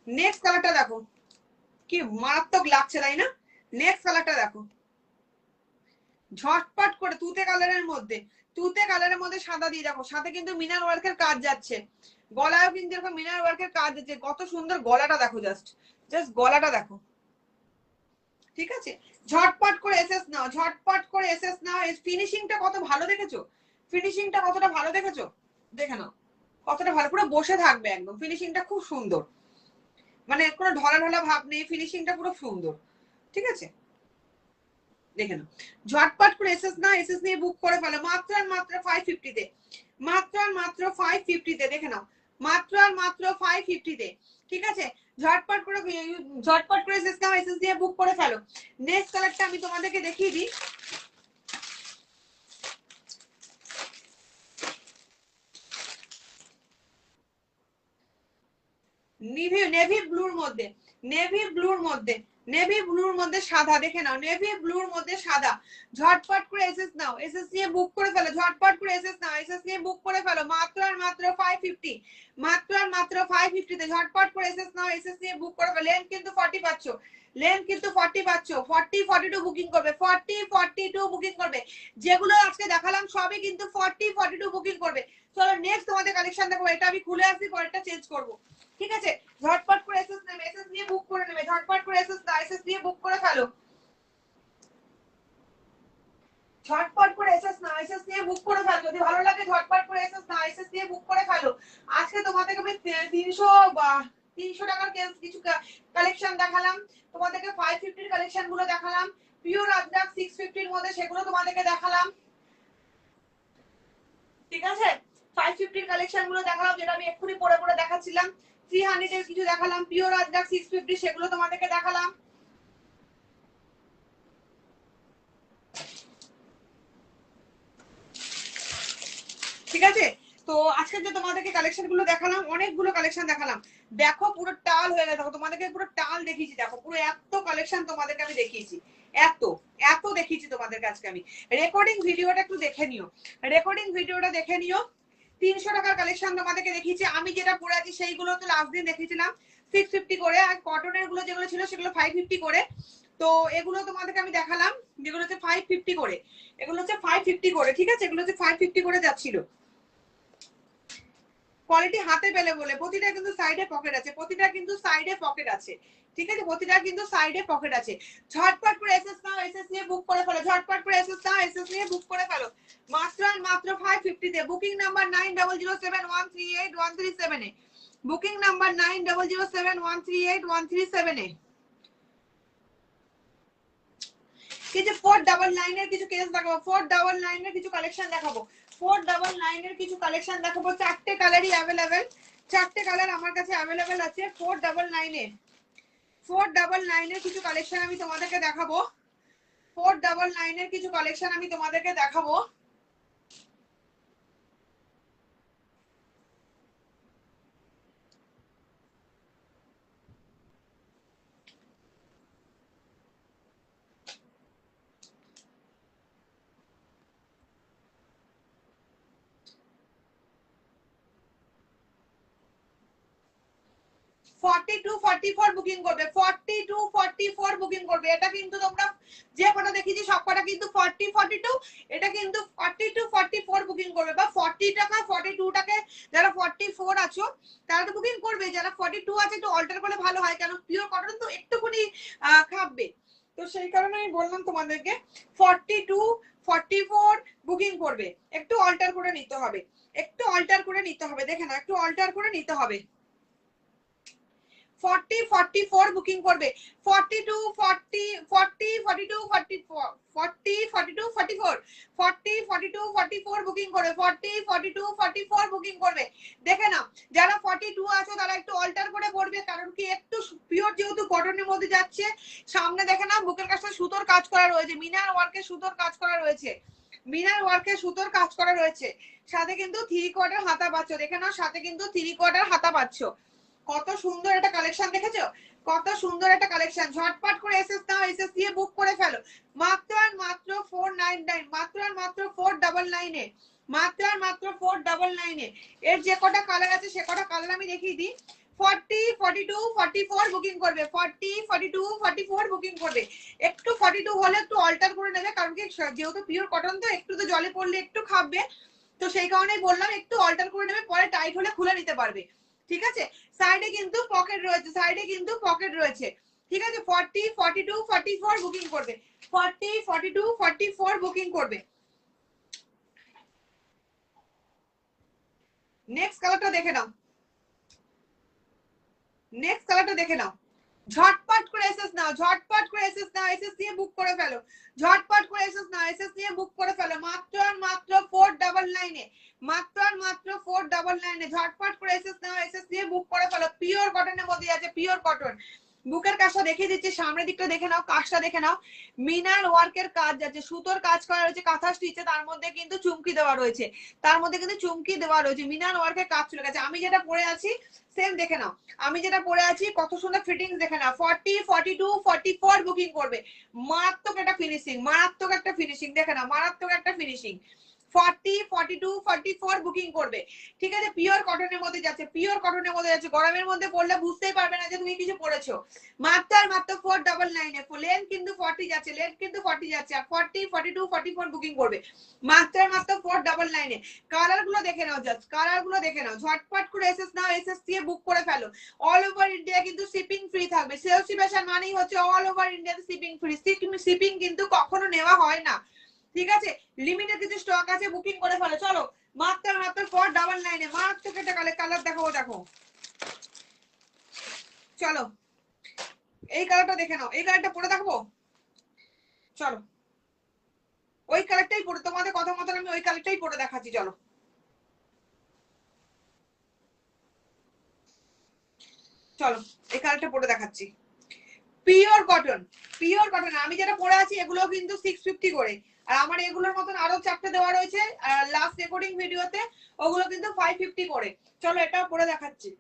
নেক্সট কালারটা দেখো কি মারাত্মক লাগছে, তাই না? নেক্সট কালারটা দেখো, ঝটপট করে তুতে কালারের মধ্যে, তুতে কালারের মধ্যে সাদা দিয়ে দেখো, সাথে কিন্তু মিনার ওয়ার্কের কাজ যাচ্ছে, গলায়ও কিন্তু এরকম মিনার ওয়ার্কের কাজ যাচ্ছে, কত সুন্দর গলাটা দেখো, জাস্ট জাস্ট গলাটা দেখো, ঠিক আছে? ঝটপট করে এসএস নাও, ঝটপট করে এসএস নাও। ফিনিশিংটা কত ভালো দেখেছো? ফিনিশিংটা কতটা ভালো দেখেছো? দেখে নাও কতটা ভালো, পুরো বসে থাকবে একদম, ফিনিশিংটা খুব সুন্দর, মানে কোনো ঢলা ঢলা ভাব নেই, ফিনিশিংটা পুরো সুন্দর, ঠিক আছে? দেখে নাও, ঝটপট করে এসএস না, এসএস নিয়ে বুক করে ফেলো, মাত্র আর মাত্র 550 তে, মাত্র আর মাত্র 550 তে, দেখে নাও মাত্র আর মাত্র 550 তে, ঠিক আছে? ঝটপট করে, ঝটপট করে এসএস নাও, এসএস দিয়ে বুক করে ফেলো। নেক্সট কালারটা আমি তোমাদেরকে দেখিয়ে দিই, নেভি ব্লুর মধ্যে, নেভি ব্লুর মধ্যে, নেভি ব্লুর মধ্যে সাদা, দেখে নাও নেভি ব্লুর মধ্যে সাদা। ঝটপট করে এসএস নাও, এসএস নিয়ে বুক করে ফেলো, ঝটপট করে এসএস নাও, এসএস নিয়ে বুক করে ফেলো, মাত্র আর মাত্র 550, মাত্র আর মাত্র 550 তে, ঝটপট করে এসএস নাও, এসএস নিয়ে বুক করে ফেলো। লেন্থ কিন্তু 40 পাচ্ছ, লেন্থ কিন্তু 40 পাচ্ছ, 40 42 বুকিং করবে, 40 42 বুকিং করবে, যেগুলো আজকে দেখালাম সবই কিন্তু 40 42 বুকিং করবে। চলো নেক্সট তোমাদের কালেকশন দেখো, এটা আমি খুলে আসি, পরেরটা চেঞ্জ করব, ঠিক আছে? ঝটপট করে এসএস নেবে, এসএস নিয়ে বুক করে নেবে, ঝটপট করে এসএস না, এসএস নিয়ে বুক করে ফেলো, ঝটপট করে এসএস না, এসএস নিয়ে বুক করে ফেলো, যদি ভালো লাগে ঝটপট করে এসএস না, এসএস নিয়ে বুক করে ফেলো। আজকে তোমাদেরকে আমি 300 টাকার কিছু কালেকশন দেখালাম, তোমাদেরকে 550 কালেকশন গুলো দেখালাম, পিওর আজরাক 650 এর মধ্যে সেগুলো তোমাদেরকে দেখালাম, ঠিক আছে? 550 কালেকশন গুলো দেখালাম, যেটা আমি এক্ষুনি পরে পরে দেখাচ্ছিলাম, 300 এর কিছু দেখালাম, পিওর আজরাক 650 সেগুলো তোমাদেরকে দেখালাম, ঠিক আছে? তো আজকে যে তোমাদেরকে কালেকশন গুলো দেখালাম, অনেকগুলো কালেকশন দেখালাম, দেখো পুরো টাল হয়ে গেছে, দেখো তোমাদেরকে পুরো টাল দেখিয়েছি, দেখো পুরো এত কালেকশন তোমাদেরকে আমি দেখিয়েছি, এত এত দেখিয়েছি তোমাদেরকে আজকে আমি। রেকর্ডিং ভিডিওটা একটু দেখে নিও, রেকর্ডিং ভিডিওটা দেখে নিও। 300 টাকার কালেকশন তোমাদেরকে দেখিয়েছি, আমি যেটা পরে আছি সেইগুলো তো লাস্ট দিন দেখিয়েছিলাম 650 করে, আর কটনের গুলো যেগুলো ছিল সেগুলো 550 করে। তো এগুলো তোমাদেরকে আমি দেখালাম যেগুলো হচ্ছে 550 করে, এগুলো হচ্ছে 550 করে, ঠিক আছে? এগুলো হচ্ছে 550 করে যাচ্ছিল। কোয়ালিটি হাতে পেলে বলে, প্রতিটা কিন্তু সাইডে পকেট আছে, প্রতিটা কিন্তু সাইডে পকেট আছে, ঠিক আছে? প্রতিটা কিন্তু সাইডে পকেট আছে। ঝটপট করে এসএস নাও, এসএস নিয়ে বুক করে ফেলো, ঝটপট করে এসএস নাও, এসএস নিয়ে বুক করে ফেলো, মাত্র আর মাত্র 550 তে। বুকিং নাম্বার 9007138137 এ, বুকিং নাম্বার 9007138137 এ। কিছু 499 এর কিছু কেস দেখাবো, 499 এর কিছু কালেকশন দেখাবো, 499 এর কিছু কালেকশন দেখাবো, চারটে কালারই অ্যাভেলেবেল, চারটে কালার আমার কাছে অ্যাভেলেবেল আছে 499 এ। 499 এর কিছু কালেকশন আমি তোমাদেরকে দেখাবো, 499 এর কিছু কালেকশন আমি তোমাদেরকে দেখাবো। 42 44 বুকিং করবে, 42 44 বুকিং করবে। এটা কিন্তু তোমরা যে কটা দেখিয়েছি সব কটা কিন্তু 40 42, এটা কিন্তু 42 44 বুকিং করবে, বা 40 টাকা 42 টাকা। যারা 44 আছো তারা তো বুকিং করবে, যারা 42 আছে একটু অল্টার করলে ভালো হয়, কারণ পিওর কটন তো একটুখানি খাবে। তো সেই কারণে আমি বললাম তোমাদেরকে 42 44 বুকিং করবে, একটু অল্টার করে নিতে হবে, একটু অল্টার করে নিতে হবে, দেখে না, একটু অল্টার করে নিতে হবে। 40 44 বুকিং করবে, 42 40 40 42 44 40 42 44 40 42 44 বুকিং করবে, 40 42 44 বুকিং করবে। দেখে না, যারা 42 আছো তারা একটু অল্টার করে পড়বে, কারণ কি একটু পিওর যেহেতু কটনের মধ্যে যাচ্ছে। সামনে দেখে না বুকের কাছে সুতোর কাজ করা রয়েছে, মিনার ওয়ার্কে সুতোর কাজ করা রয়েছে, মিনার ওয়ার্কে সুতোর কাজ করা রয়েছে। সাথে কিন্তু 3/4 হাতা পাচ্ছ, দেখে নাও, সাথে কিন্তু 3/4 হাতা পাচ্ছ। কত সুন্দর একটা কালেকশন দেখেছো, কত সুন্দর একটা কালেকশন। ঝটপট করে এসএস নাও, এসএস দিয়ে বুক করে ফেলো। মাত্র আর মাত্র 499, মাত্র আর মাত্র 499 এ, মাত্র আর মাত্র 499 এ। এর যে কটা কালার আছে সে কটা কালার আমি দেখিয়ে দিই। 40 42 44 বুকিং করবে, 40 42 44 বুকিং করবে। একটু 42 হলে একটু অল্টার করে নেবে, কারণ কি যেহেতু পিওর কটন তো একটু তো জলে পড়লে একটু খাবে, তো সেই কারণেই বললাম একটু অল্টার করে নেবে, পরে টাইট হলে খুলে নিতে পারবে। ঠিক আছে, সাইডে কিন্তু পকেট রয়েছে, সাইডে কিন্তু পকেট রয়েছে। ঠিক আছে, 40 42 44 বুকিং করবে, 40 42 44 বুকিং করবে। নেক্সট কালারটা দেখে নাও, নেক্সট কালারটা দেখে নাও। ঝটপট করে এসএস নাও, ঝটপট করে এসএস নাও, এসএস নিয়ে বুক করে ফেলো। ঝটপট করে এসএস নাও, এসএস নিয়ে বুক করে ফেলো। মাত্র আর মাত্র 499 এ, মাত্র আর মাত্র 499 এ। ঝটপট করে এসএস নাও, এসএস নিয়ে বুক করে ফেলো। পিওর কটনের মধ্যে আছে, পিওর কটন। বুকের কাজটা দেখিয়ে দিচ্ছি, সামনের দিকটা দেখে নাও, কাজটা দেখে নাও। মিনার ওয়ার্কের কাজ আছে, সুতোর কাজ করা রয়েছে, কাঁথা স্টিচে, তার মধ্যে কিন্তু চুমকি দেওয়া রয়েছে, তার মধ্যে কিন্তু চুমকি দেওয়া রয়েছে। মিনার ওয়ার্কের কাজ চলে গেছে। আমি যেটা পরে আছি সেম দেখে নাও, আমি যেটা পরে আছি কত সুন্দর ফিটিংস দেখে নাও। 40 42 44 বুকিং করবে। মারাত্মক একটা ফিনিশিং, মারাত্মক একটা ফিনিশিং দেখে নাও, মারাত্মক একটা ফিনিশিং। 40 42 44 বুকিং করবে। ঠিক আছে, পিওর কটনের মধ্যে যাচ্ছে, পিওর কটনের মধ্যে যাচ্ছে। গরমের মধ্যে পড়লে বুঝতেই পারবে না যে তুমি কিছু পরেছো। মাত্র আর মাত্র 499 এ। লেন্থ কিন্তু 40 যাচ্ছে, লেন্থ কিন্তু 40 যাচ্ছে, আর 40 42 44 বুকিং করবে। মাত্র আর মাত্র 499 এ। কালার গুলো দেখে নাও, জাস্ট কালার গুলো দেখে নাও। ঝটপট করে এসএস নাও, এসএস দিয়ে বুক করে ফেলো। অল ওভার ইন্ডিয়া কিন্তু শিপিং ফ্রি থাকবে। সেলসি ফ্যাশন মানেই হচ্ছে অল ওভার ইন্ডিয়াতে শিপিং ফ্রি। শিপিং কিন্তু কখনো নেওয়া হয় না। ঠিক আছে, লিমিটেড কিছু স্টক আছে, বুকিং করে ফেলো। চলো, মাত্র মাত্র 499 এ মারাত্মক একটা কালার দেখাবো, দেখো। চলো, এই কালারটা দেখে নাও, এই কালারটা পরে দেখাবো। চলো, ওই কালারটাই পরে, তোমাদের কথা মতন আমি ওই কালারটাই পরে দেখাচ্ছি। চলো, চলো এই কালারটা পরে দেখাচ্ছি। Pure cotton, pure cotton. আমি যেটা পরে আছি এগুলো কিন্তু 650 করে, আর আমার এগুলোর মতন আরো 4টে দেওয়া রয়েছে লাস্ট রেকর্ডিং ভিডিওতে, ওগুলো কিন্তু 550 করে। চলো এটাও পরে দেখাচ্ছি।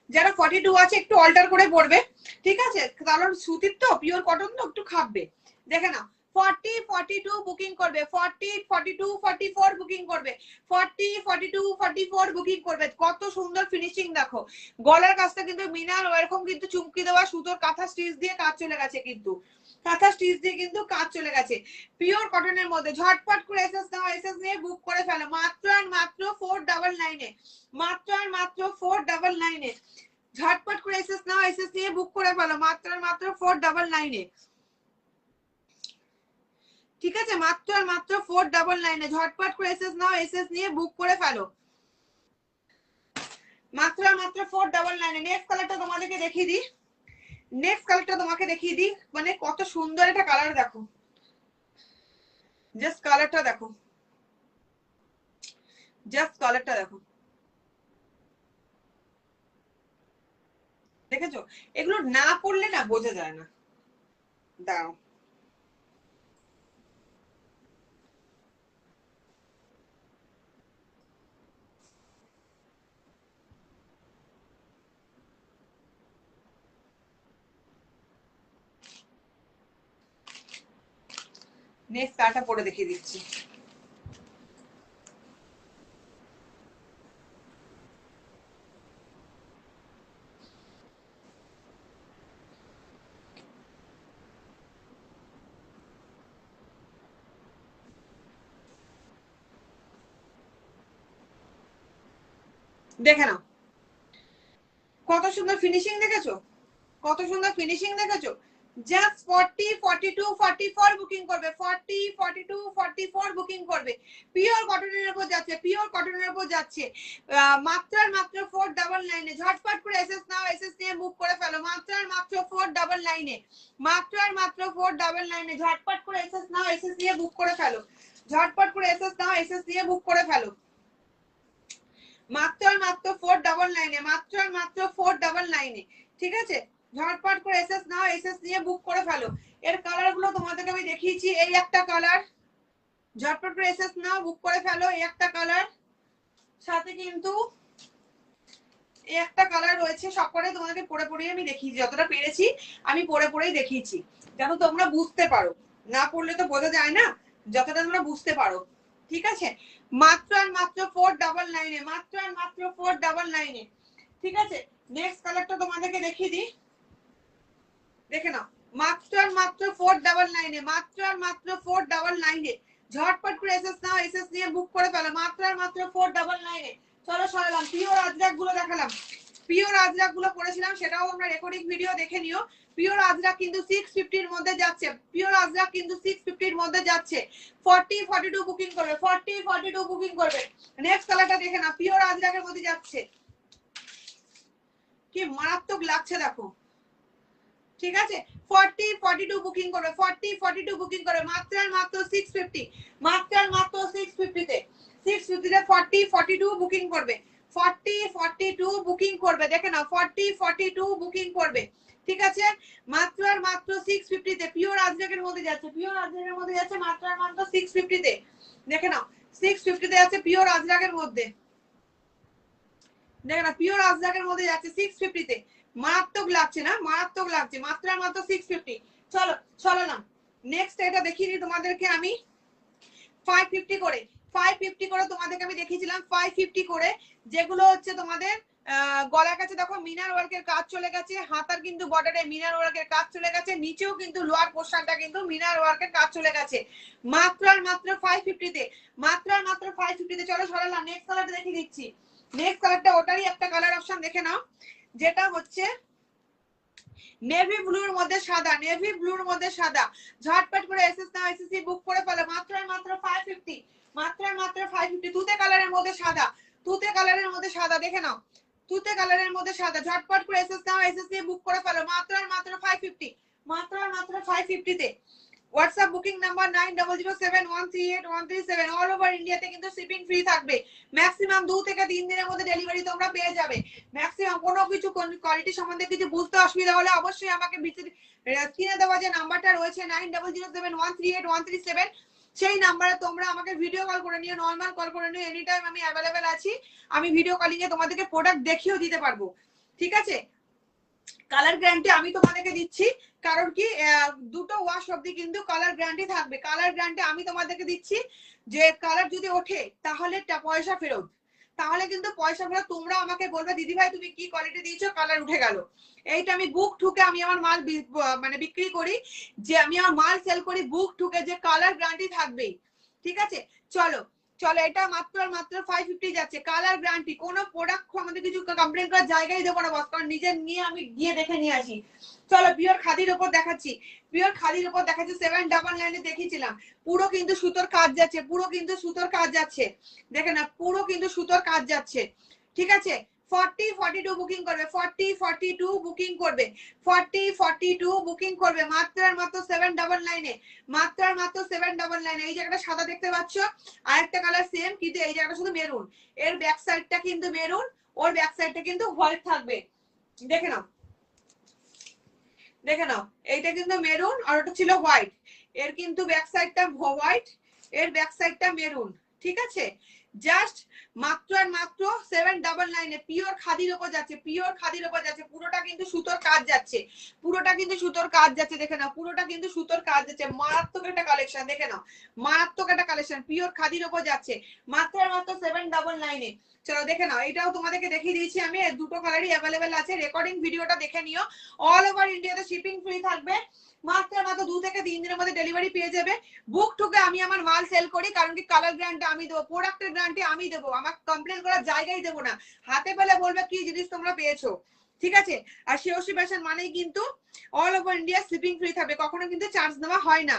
যারা 42 আছে একটু অল্টার করে পড়বে, ঠিক আছে, কারণ সুতির তো, পিওর কটন তো, একটু খাবে। দেখে না, 40 42 বুকিং করবে, 40 42 44 বুকিং করবে, 40 42 44 বুকিং করবে। কত সুন্দর ফিনিশিং দেখো। গলার কাজটা কিন্তু মিনার এরকম কিন্তু চুমকি দেওয়া সুতোর কাঁথা স্টিচ দিয়ে কাজ চলে গেছে, কিন্তু কাঁথা স্টিচ দিয়ে কিন্তু কাজ চলে গেছে। পিওর কটনের মধ্যে ঝটপট করে এসএস নাও, এসএস নিয়ে বুক করে ফেলো। মাত্র আর মাত্র 499 এ, মাত্র আর মাত্র 499 এ। ঝটপট করে এসএস নাও, এসএস নিয়ে বুক করে ফেলো। মাত্র আর মাত্র 499 এ। ঠিক আছে, মাত্র আর মাত্র 499 এ। ঝটপট করে এসএস নাও, এসএস নিয়ে বুক করে ফেলো। মাত্র আর মাত্র 499 এ। নেক্সট কালারটা তোমাদেরকে দেখিয়ে দিই, নেক্সট কালারটা তোমাকে দেখিয়ে দিই। মানে কত সুন্দর একটা কালার দেখো, জাস্ট কালারটা দেখো, জাস্ট কালারটা দেখো। দেখেছো, এগুলো না পড়লে না বোঝা যায় না। দাঁড়াও, নেক্সট কালারটা পরে দেখিয়ে দিচ্ছি। দেখে নাও কত সুন্দর ফিনিশিং, দেখেছো কত সুন্দর ফিনিশিং, দেখেছো? জাস্ট 40, 42, 44 বুকিং করবে, 40, 42, 44 বুকিং করবে। পিওর কটনের উপর যাচ্ছে, পিওর কটনের উপর যাচ্ছে, মাত্র আর মাত্র 499 এ। ঝটপট করে এসএস নাও, এসএস নিয়ে বুক করে ফেলো, মাত্র আর মাত্র 499 এ, মাত্র আর মাত্র 499 এ। ঝটপট করে এসএস নাও, এসএস নিয়ে বুক করে ফেলো, ঝটপট করে এসএস নাও, এসএস নিয়ে বুক করে ফেলো, মাত্র আর মাত্র 499 এ, মাত্র আর মাত্র 499 এ। ঠিক আছে, ঝটপট করে এসএস নাও, এসএস নিয়ে বুক করে ফেলো। এর কালার গুলো তোমাদেরকে আমি দেখিয়েছি, এই একটা কালার, ঝটপট করে এসএস নাও, বুক করে ফেলো। এই একটা কালার, সাথে কিন্তু এই একটা কালার রয়েছে। সব করে তোমাদেরকে পরে পরেই আমি দেখিয়েছি, যতটা পেরেছি আমি পরে পরেই দেখিয়েছি, যেন তোমরা বুঝতে পারো। না পড়লে তো বোঝা যায় না, যতটা তোমরা বুঝতে পারো। ঠিক আছে, মাত্র আর মাত্র 499 এ, মাত্র আর মাত্র 499 এ। ঠিক আছে, নেক্সট কালারটা তোমাদেরকে দেখিয়ে দিই, দেখে নাও, মাত্র আর মাত্র 499 এ, মাত্র আর মাত্র 499 এ। ঝটপট করে এসএস নাও, এসএস নিয়ে বুক করে ফেলো, মাত্র আর মাত্র 499 এ। চলো সরালাম, পিওর আজরাক গুলো দেখালাম, পিওর আজরাক গুলো করেছিলাম, সেটাও আমরা রেকর্ডিং ভিডিও দেখে নিও। পিওর আজরাক কিন্তু 650 এর মধ্যে যাচ্ছে, পিওর আজরাক কিন্তু 650 এর মধ্যে যাচ্ছে। 40, 42 বুকিং করবে, 40, 42 বুকিং করবে। নেক্সট কালারটা দেখে নাও, পিওর আজরাকের মধ্যে যাচ্ছে, কি মারাত্মক লাগছে দেখো। ঠিক আছে, 40, 42 বুকিং করবে, 40, 42 বুকিং করবে, মাত্র আর মাত্র 650, মাত্র আর মাত্র 650 তে, 650 তে 40, 42 বুকিং করবে, 40, 42 বুকিং করবে। দেখে নাও, 40, 42 বুকিং করবে। ঠিক আছে, মাত্র আর মাত্র 650 তে, পিওর আজরাকের মধ্যে যাচ্ছে, পিওর আজরাকের মধ্যে যাচ্ছে, মাত্র আর মাত্র 650 তে। দেখে নাও, 650 তে যাচ্ছে পিওর আজরাকের মধ্যে। দেখে নাও, পিওর আজরাকের মধ্যে যাচ্ছে 650 তে। মারাত্মক লাগছে না, মারাত্মক লাগছে, মাত্র আর মাত্র 650। চলো চলো না, নেক্সট এটা দেখিয়ে দিই তোমাদেরকে আমি। 550 করে, 550 করে তোমাদেরকে আমি দেখিয়েছিলাম, 550 করে, যেগুলো হচ্ছে তোমাদের গলার কাছে দেখো মিনার ওয়ার্কের কাজ চলে গেছে, হাতার কিন্তু বর্ডারে মিনার ওয়ার্কের কাজ চলে গেছে, নিচেও কিন্তু লোয়ার পোর্শনটা কিন্তু মিনার ওয়ার্কের কাজ চলে গেছে, মাত্র আর মাত্র 550 তে, মাত্র আর মাত্র 550 তে। চলো সরালাম, নেক্সট কালারটা দেখিয়ে দিচ্ছি। নেক্সট কালারটা ওটারই একটা কালার অপশন দেখে নাও, যেটা হচ্ছে নেভি ব্লুর মধ্যে সাদা, নেভি ব্লুর মধ্যে সাদা। ঝটপট করে এসএস নাও, এসএসসি বুক করে ফেলো, মাত্র আর মাত্র 550, মাত্র আর মাত্র 550। তুতে কালারের মধ্যে সাদা, তুতে কালারের মধ্যে সাদা, দেখে নাও, তুতে কালারের মধ্যে সাদা। ঝটপট করে এসএস নাও, এসএসসি বুক করে ফেলো, মাত্র আর মাত্র 550, মাত্র আর মাত্র 550 তে। WhatsApp booking number 9007138137। All over ইন্ডিয়াতে কিন্তু শিপিং ফ্রি থাকবে। ম্যাক্সিমাম 2 থেকে 3 দিনের মধ্যে ডেলিভারি তোমরা পেয়ে যাবে। ম্যাক্সিমাম কোনো কিছু কোয়ালিটি সম্বন্ধে কিছু বুঝতে অসুবিধা হলে অবশ্যই আমাকে স্ক্রিনে দেওয়া যে নাম্বারটা রয়েছে 9007138137, সেই নাম্বারে তোমরা আমাকে ভিডিও কল করে নিও, নর্মাল কল করে নিও, এনি টাইম আমি অ্যাভেলেবেল আছি। আমি ভিডিও কলিং এ তোমাদেরকে প্রোডাক্ট দেখিয়েও দিতে পারবো। ঠিক আছে, কালার গ্যারান্টি আমি তোমাদেরকে দিচ্ছি, কারণ কি দুটো ওয়াশ অবধি কিন্তু কালার গ্যারান্টি থাকবে। কালার গ্যারান্টি আমি তোমাদেরকে দিচ্ছি, যে কালার যদি ওঠে তাহলে পয়সা ফেরত, তাহলে কিন্তু পয়সা ফেরত। তোমরা আমাকে বলবে দিদি ভাই তুমি কি কোয়ালিটি দিয়েছো, কালার উঠে গেল। এইটা আমি বুক ঠুকে আমি আমার মাল মানে বিক্রি করি, যে আমি আমার মাল সেল করি বুক ঠুকে, যে কালার গ্যারান্টি থাকবেই। ঠিক আছে, চলো চলো, এটা মাত্র আর মাত্র 550 যাচ্ছে, কালার গ্যারান্টি। কোনো প্রোডাক্ট আমাদের কিছু কমপ্লেন করার জায়গায় দেবো না বস, কারণ নিজের নিয়ে আমি গিয়ে দেখে নিয়ে আসি। চলো পিওর খাদির উপর দেখাচ্ছি, পিওর খাদির উপর দেখাচ্ছি। 799 এ দেখিয়েছিলাম, পুরো কিন্তু সুতোর কাজ যাচ্ছে, পুরো কিন্তু সুতোর কাজ যাচ্ছে, দেখে না, পুরো কিন্তু সুতোর কাজ যাচ্ছে। ঠিক আছে, 40, 42 বুকিং করবে, 40, 42 বুকিং করবে, 40, 42 বুকিং করবে, মাত্র আর মাত্র 799 এ, মাত্র আর মাত্র 799 এ। এই জায়গাটা সাদা দেখতে পাচ্ছ, আরেকটা কালার সেম, কিন্তু এই জায়গাটা শুধু মেরুন, এর ব্যাক সাইডটা কিন্তু মেরুন, ওর ব্যাক সাইডটা কিন্তু হোয়াইট থাকবে। দেখে নাও, দেখে নাও, এইটা কিন্তু মেরুন আর ওটা ছিল হোয়াইট, এর কিন্তু ব্যাক সাইডটা হোয়াইট, এর ব্যাক সাইডটা মেরুন। ঠিক আছে, জাস্ট মাত্র আর মাত্র 799 পিওর খাদির উপর যাচ্ছে, পিওর খাদির উপর যাচ্ছে। পুরোটা কিন্তু সুতোর কাজ যাচ্ছে, পুরোটা কিন্তু সুতোর কাজ যাচ্ছে, দেখে নাও পুরোটা কিন্তু সুতোর কাজ যাচ্ছে। মারাত্মক একটা কালেকশন, দেখে নাও মারাত্মক একটা কালেকশন, পিওর খাদির উপর যাচ্ছে মাত্র আর মাত্র 799। চলো দেখে নাও, এটাও তোমাদেরকে দেখিয়ে দিয়েছি আমি, দুটো কালারই অ্যাভেলেবেল আছে। রেকর্ডিং ভিডিওটা দেখে নিও। অল ওভার ইন্ডিয়াতে শিপিং ফ্রি থাকবে, মাত্র মাত্র 2 থেকে 3 দিনের মধ্যে ডেলিভারি পেয়ে যাবে। বুক ঠুকে আমি আমার মাল সেল করি, কারণ কি কালার গ্যারান্টি আমি দেবো, প্রোডাক্টের গ্যারান্টি আমি দেবো, আমার কমপ্লেন করার জায়গায় দেবো না। হাতে পেলে বলবে কি জিনিস তোমরা পেয়েছো, ঠিক আছে। আর শ্রেয়সী ফ্যাশন মানেই কিন্তু all over India shipping free থাকবে, কখনো কিন্তু চার্জ নেওয়া হয় না,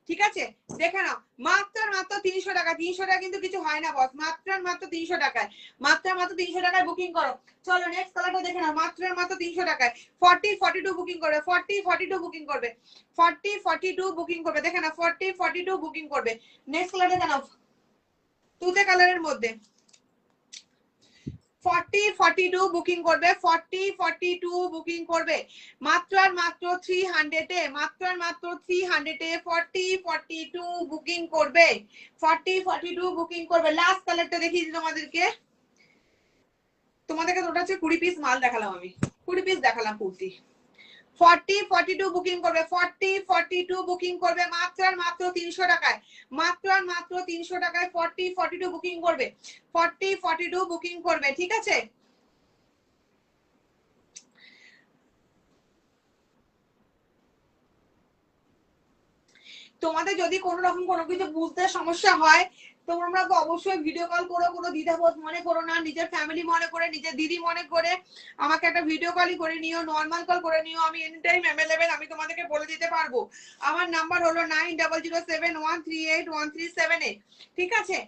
ঠিক আছে। দেখে নাও মাত্র মাত্র 300 টাকা, 300 টাকা কিন্তু কিছু হয় না বস, মাত্র মাত্র 300 টাকায়, মাত্র মাত্র 300 টাকায় বুকিং করো। চলো নেক্সট কালারটা দেখে নাও, মাত্র মাত্র 300 টাকায় 40-42 বুকিং করবে, 40-42 বুকিং করবে, 40-42 বুকিং করবে, দেখে নাও 40-42 বুকিং করবে। নেক্সট কালার দেখে নাও, তুতে কালারের মধ্যে 40-42 বুকিং করবে, 40-42 বুকিং করবে মাত্র আর মাত্র 300 এ, মাত্র আর মাত্র 300 এ 40-42 বুকিং করবে, 40-42 বুকিং করবে। লাস্ট কালারটা দেখিয়ে দিই তোমাদেরকে ওটা হচ্ছে 20 পিস মাল দেখালাম আমি, 20 পিস দেখালাম কুর্তি। 40-42 বুকিং করবে, 40-42 বুকিং করবে মাত্র আর মাত্র 300 টাকায়, মাত্র আর মাত্র 300 টাকায় 40-42 বুকিং করবে, 40-42 বুকিং করবে, ঠিক আছে। তোমাদের যদি কোনো রকম কোনো কিছু বুঝতে সমস্যা হয় তোমরা অবশ্যই ভিডিও কল করো, কোনো দ্বিধাবোধ মনে করো না, নিজের ফ্যামিলি মনে করে, নিজের দিদি মনে করে আমাকে একটা ভিডিও কলই করে নিও, নর্মাল কল করে নিও, আমি এনি টাইম অ্যাভেলেবেল, আমি তোমাদেরকে বলে দিতে পারবো। আমার নাম্বার হলো 9007138137, ঠিক আছে।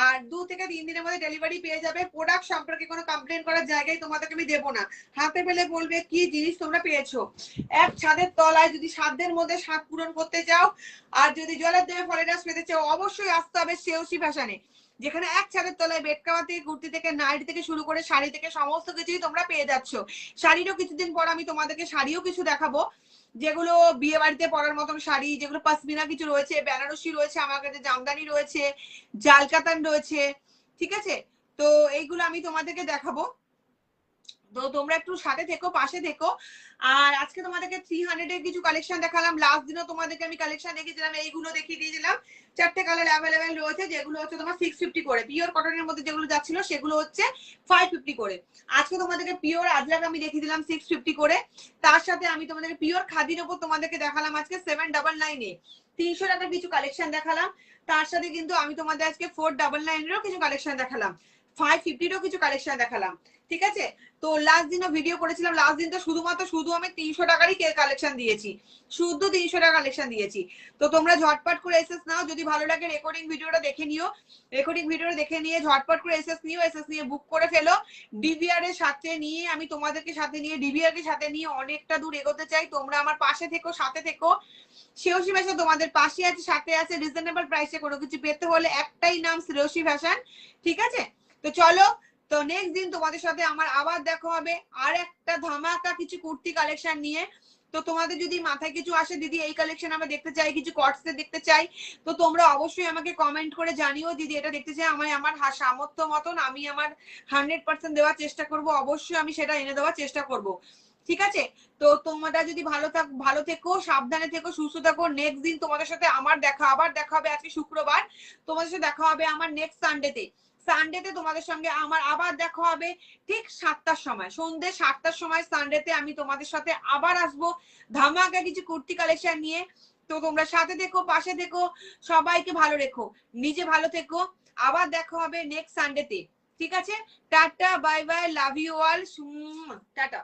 আর 2 থেকে 3 দিনের মধ্যে ডেলিভারি পেয়ে যাবে। প্রোডাক্ট সম্পর্কে কোনো কমপ্লেন করার জায়গায় তোমাদেরকে আমি দেবো না, হাতে পেলে বলবে কি জিনিস তোমরা পেয়েছো। এক ছাদের তলায় যদি সাধ্যের মধ্যে স্বাদ পূরণ করতে চাও, আর যদি জলের দেবে ফলেরাস পেতে চাও, অবশ্যই আসতে হবে শ্রেয়সী ফ্যাশনে, যেখানে এক ছাদের তলায় বেড কাভার থেকে কুর্তি থেকে নাইটি থেকে শুরু করে শাড়ি থেকে সমস্ত কিছুই তোমরা পেয়ে যাচ্ছ। শাড়িরও কিছুদিন পর আমি তোমাদেরকে শাড়িও কিছু দেখাবো, যেগুলো বিয়ে বাড়িতে পরার মতন শাড়ি, যেগুলো পাশমিনা কিছু রয়েছে, বেনারসি রয়েছে, আমার কাছে জামদানি রয়েছে, জালকাতান রয়েছে, ঠিক আছে। তো এইগুলো আমি তোমাদেরকে দেখাবো, তো তোমরা একটু সাথে থেকো, পাশে থেকো। আর আজকে তোমাদেরকে 300 এর কিছু কালেকশন দেখালাম, লাস্ট দিনও তোমাদেরকে আমি কালেকশন দেখিয়েছিলাম, এইগুলো দেখিয়ে দিয়েছিলাম। 4টে কালার অ্যাভেলেবেল রয়েছে, যেগুলো হচ্ছে তোমার 650 করে, পিওর কটনের মধ্যে যেগুলো যাচ্ছিল সেগুলো হচ্ছে 550 করে। আজকে তোমাদেরকে পিওর আজরাক আমি দেখিয়ে দিলাম 650 করে, তার সাথে আমি তোমাদেরকে পিওর খাদির উপর তোমাদেরকে দেখালাম আজকে 799 এ 300 টাকার কিছু কালেকশন দেখালাম, তার সাথে কিন্তু আমি তোমাদের আজকে 499 এরও কিছু কালেকশন দেখালাম, 550 এরও কিছু কালেকশন দেখালাম, ঠিক আছে। তো লাস্ট দিনও ভিডিও করেছিলাম, লাস্ট দিন তো শুধুমাত্র শুধু আমি 300 টাকারই কালেকশন দিয়েছি, শুধু 300 টাকা কালেকশন দিয়েছি। তো তোমরা ঝটপট করে এসএস নাও, যদি ভালো লাগে রেকর্ডিং ভিডিওটা দেখে নিও, রেকর্ডিং ভিডিওটা দেখে নিয়ে ঝটপট করে এসএস নিও, এসএস নিয়ে বুক করে ফেলো। ডিভিআর এর সাথে নিয়ে আমি তোমাদেরকে সাথে নিয়ে ডিভিআর কে সাথে নিয়ে অনেকটা দূর এগোতে চাই, তোমরা আমার পাশে থেকো, সাথে থেকো। শ্রেয়সী ফ্যাশন তোমাদের পাশে আছে, সাথে আছে, রিজনেবল প্রাইসে কোনো কিছু পেতে হলে একটাই নাম শ্রেয়সী ফ্যাশন, ঠিক আছে। তো চলো, তো নেক্সট দিন তোমাদের সাথে আমার আবার দেখা হবে আর একটা ধামাকা কিছু কুর্তি কালেকশন নিয়ে। তো তোমাদের যদি মাথায় কিছু আসে দিদি এই কালেকশন আমরা দেখতে চাই, কিছু কটসে দেখতে চাই, তো তোমরা অবশ্যই আমাকে কমেন্ট করে জানিও দিদি এটা দেখতে চাই, আমার সামর্থ্য মতন আমি আমার 100% দেওয়ার চেষ্টা করব, অবশ্যই আমি সেটা এনে দেওয়ার চেষ্টা করব, ঠিক আছে। তো তোমরা যদি ভালো থেকো, সাবধানে থেকো, সুস্থ থাকো। নেক্সট দিন তোমাদের সাথে আমার আবার দেখা হবে, আজকে শুক্রবার, তোমাদের সাথে দেখা হবে আমার নেক্সট সানডেতে তোমাদের সঙ্গে আমার আবার দেখা হবে ঠিক 7টার সময়, সন্ধ্যে 7টার সময় সানডেতে আমি তোমাদের সাথে আবার আসবো ধামাকা কিছু কুর্তি কালেকশন নিয়ে। তো তোমরা সাথে থেকো, পাশে থেকো, সবাইকে ভালো রেখো, নিজে ভালো থেকো। আবার দেখা হবে নেক্সট সানডেতে, ঠিক আছে। Tata, bye bye, love you all, tata.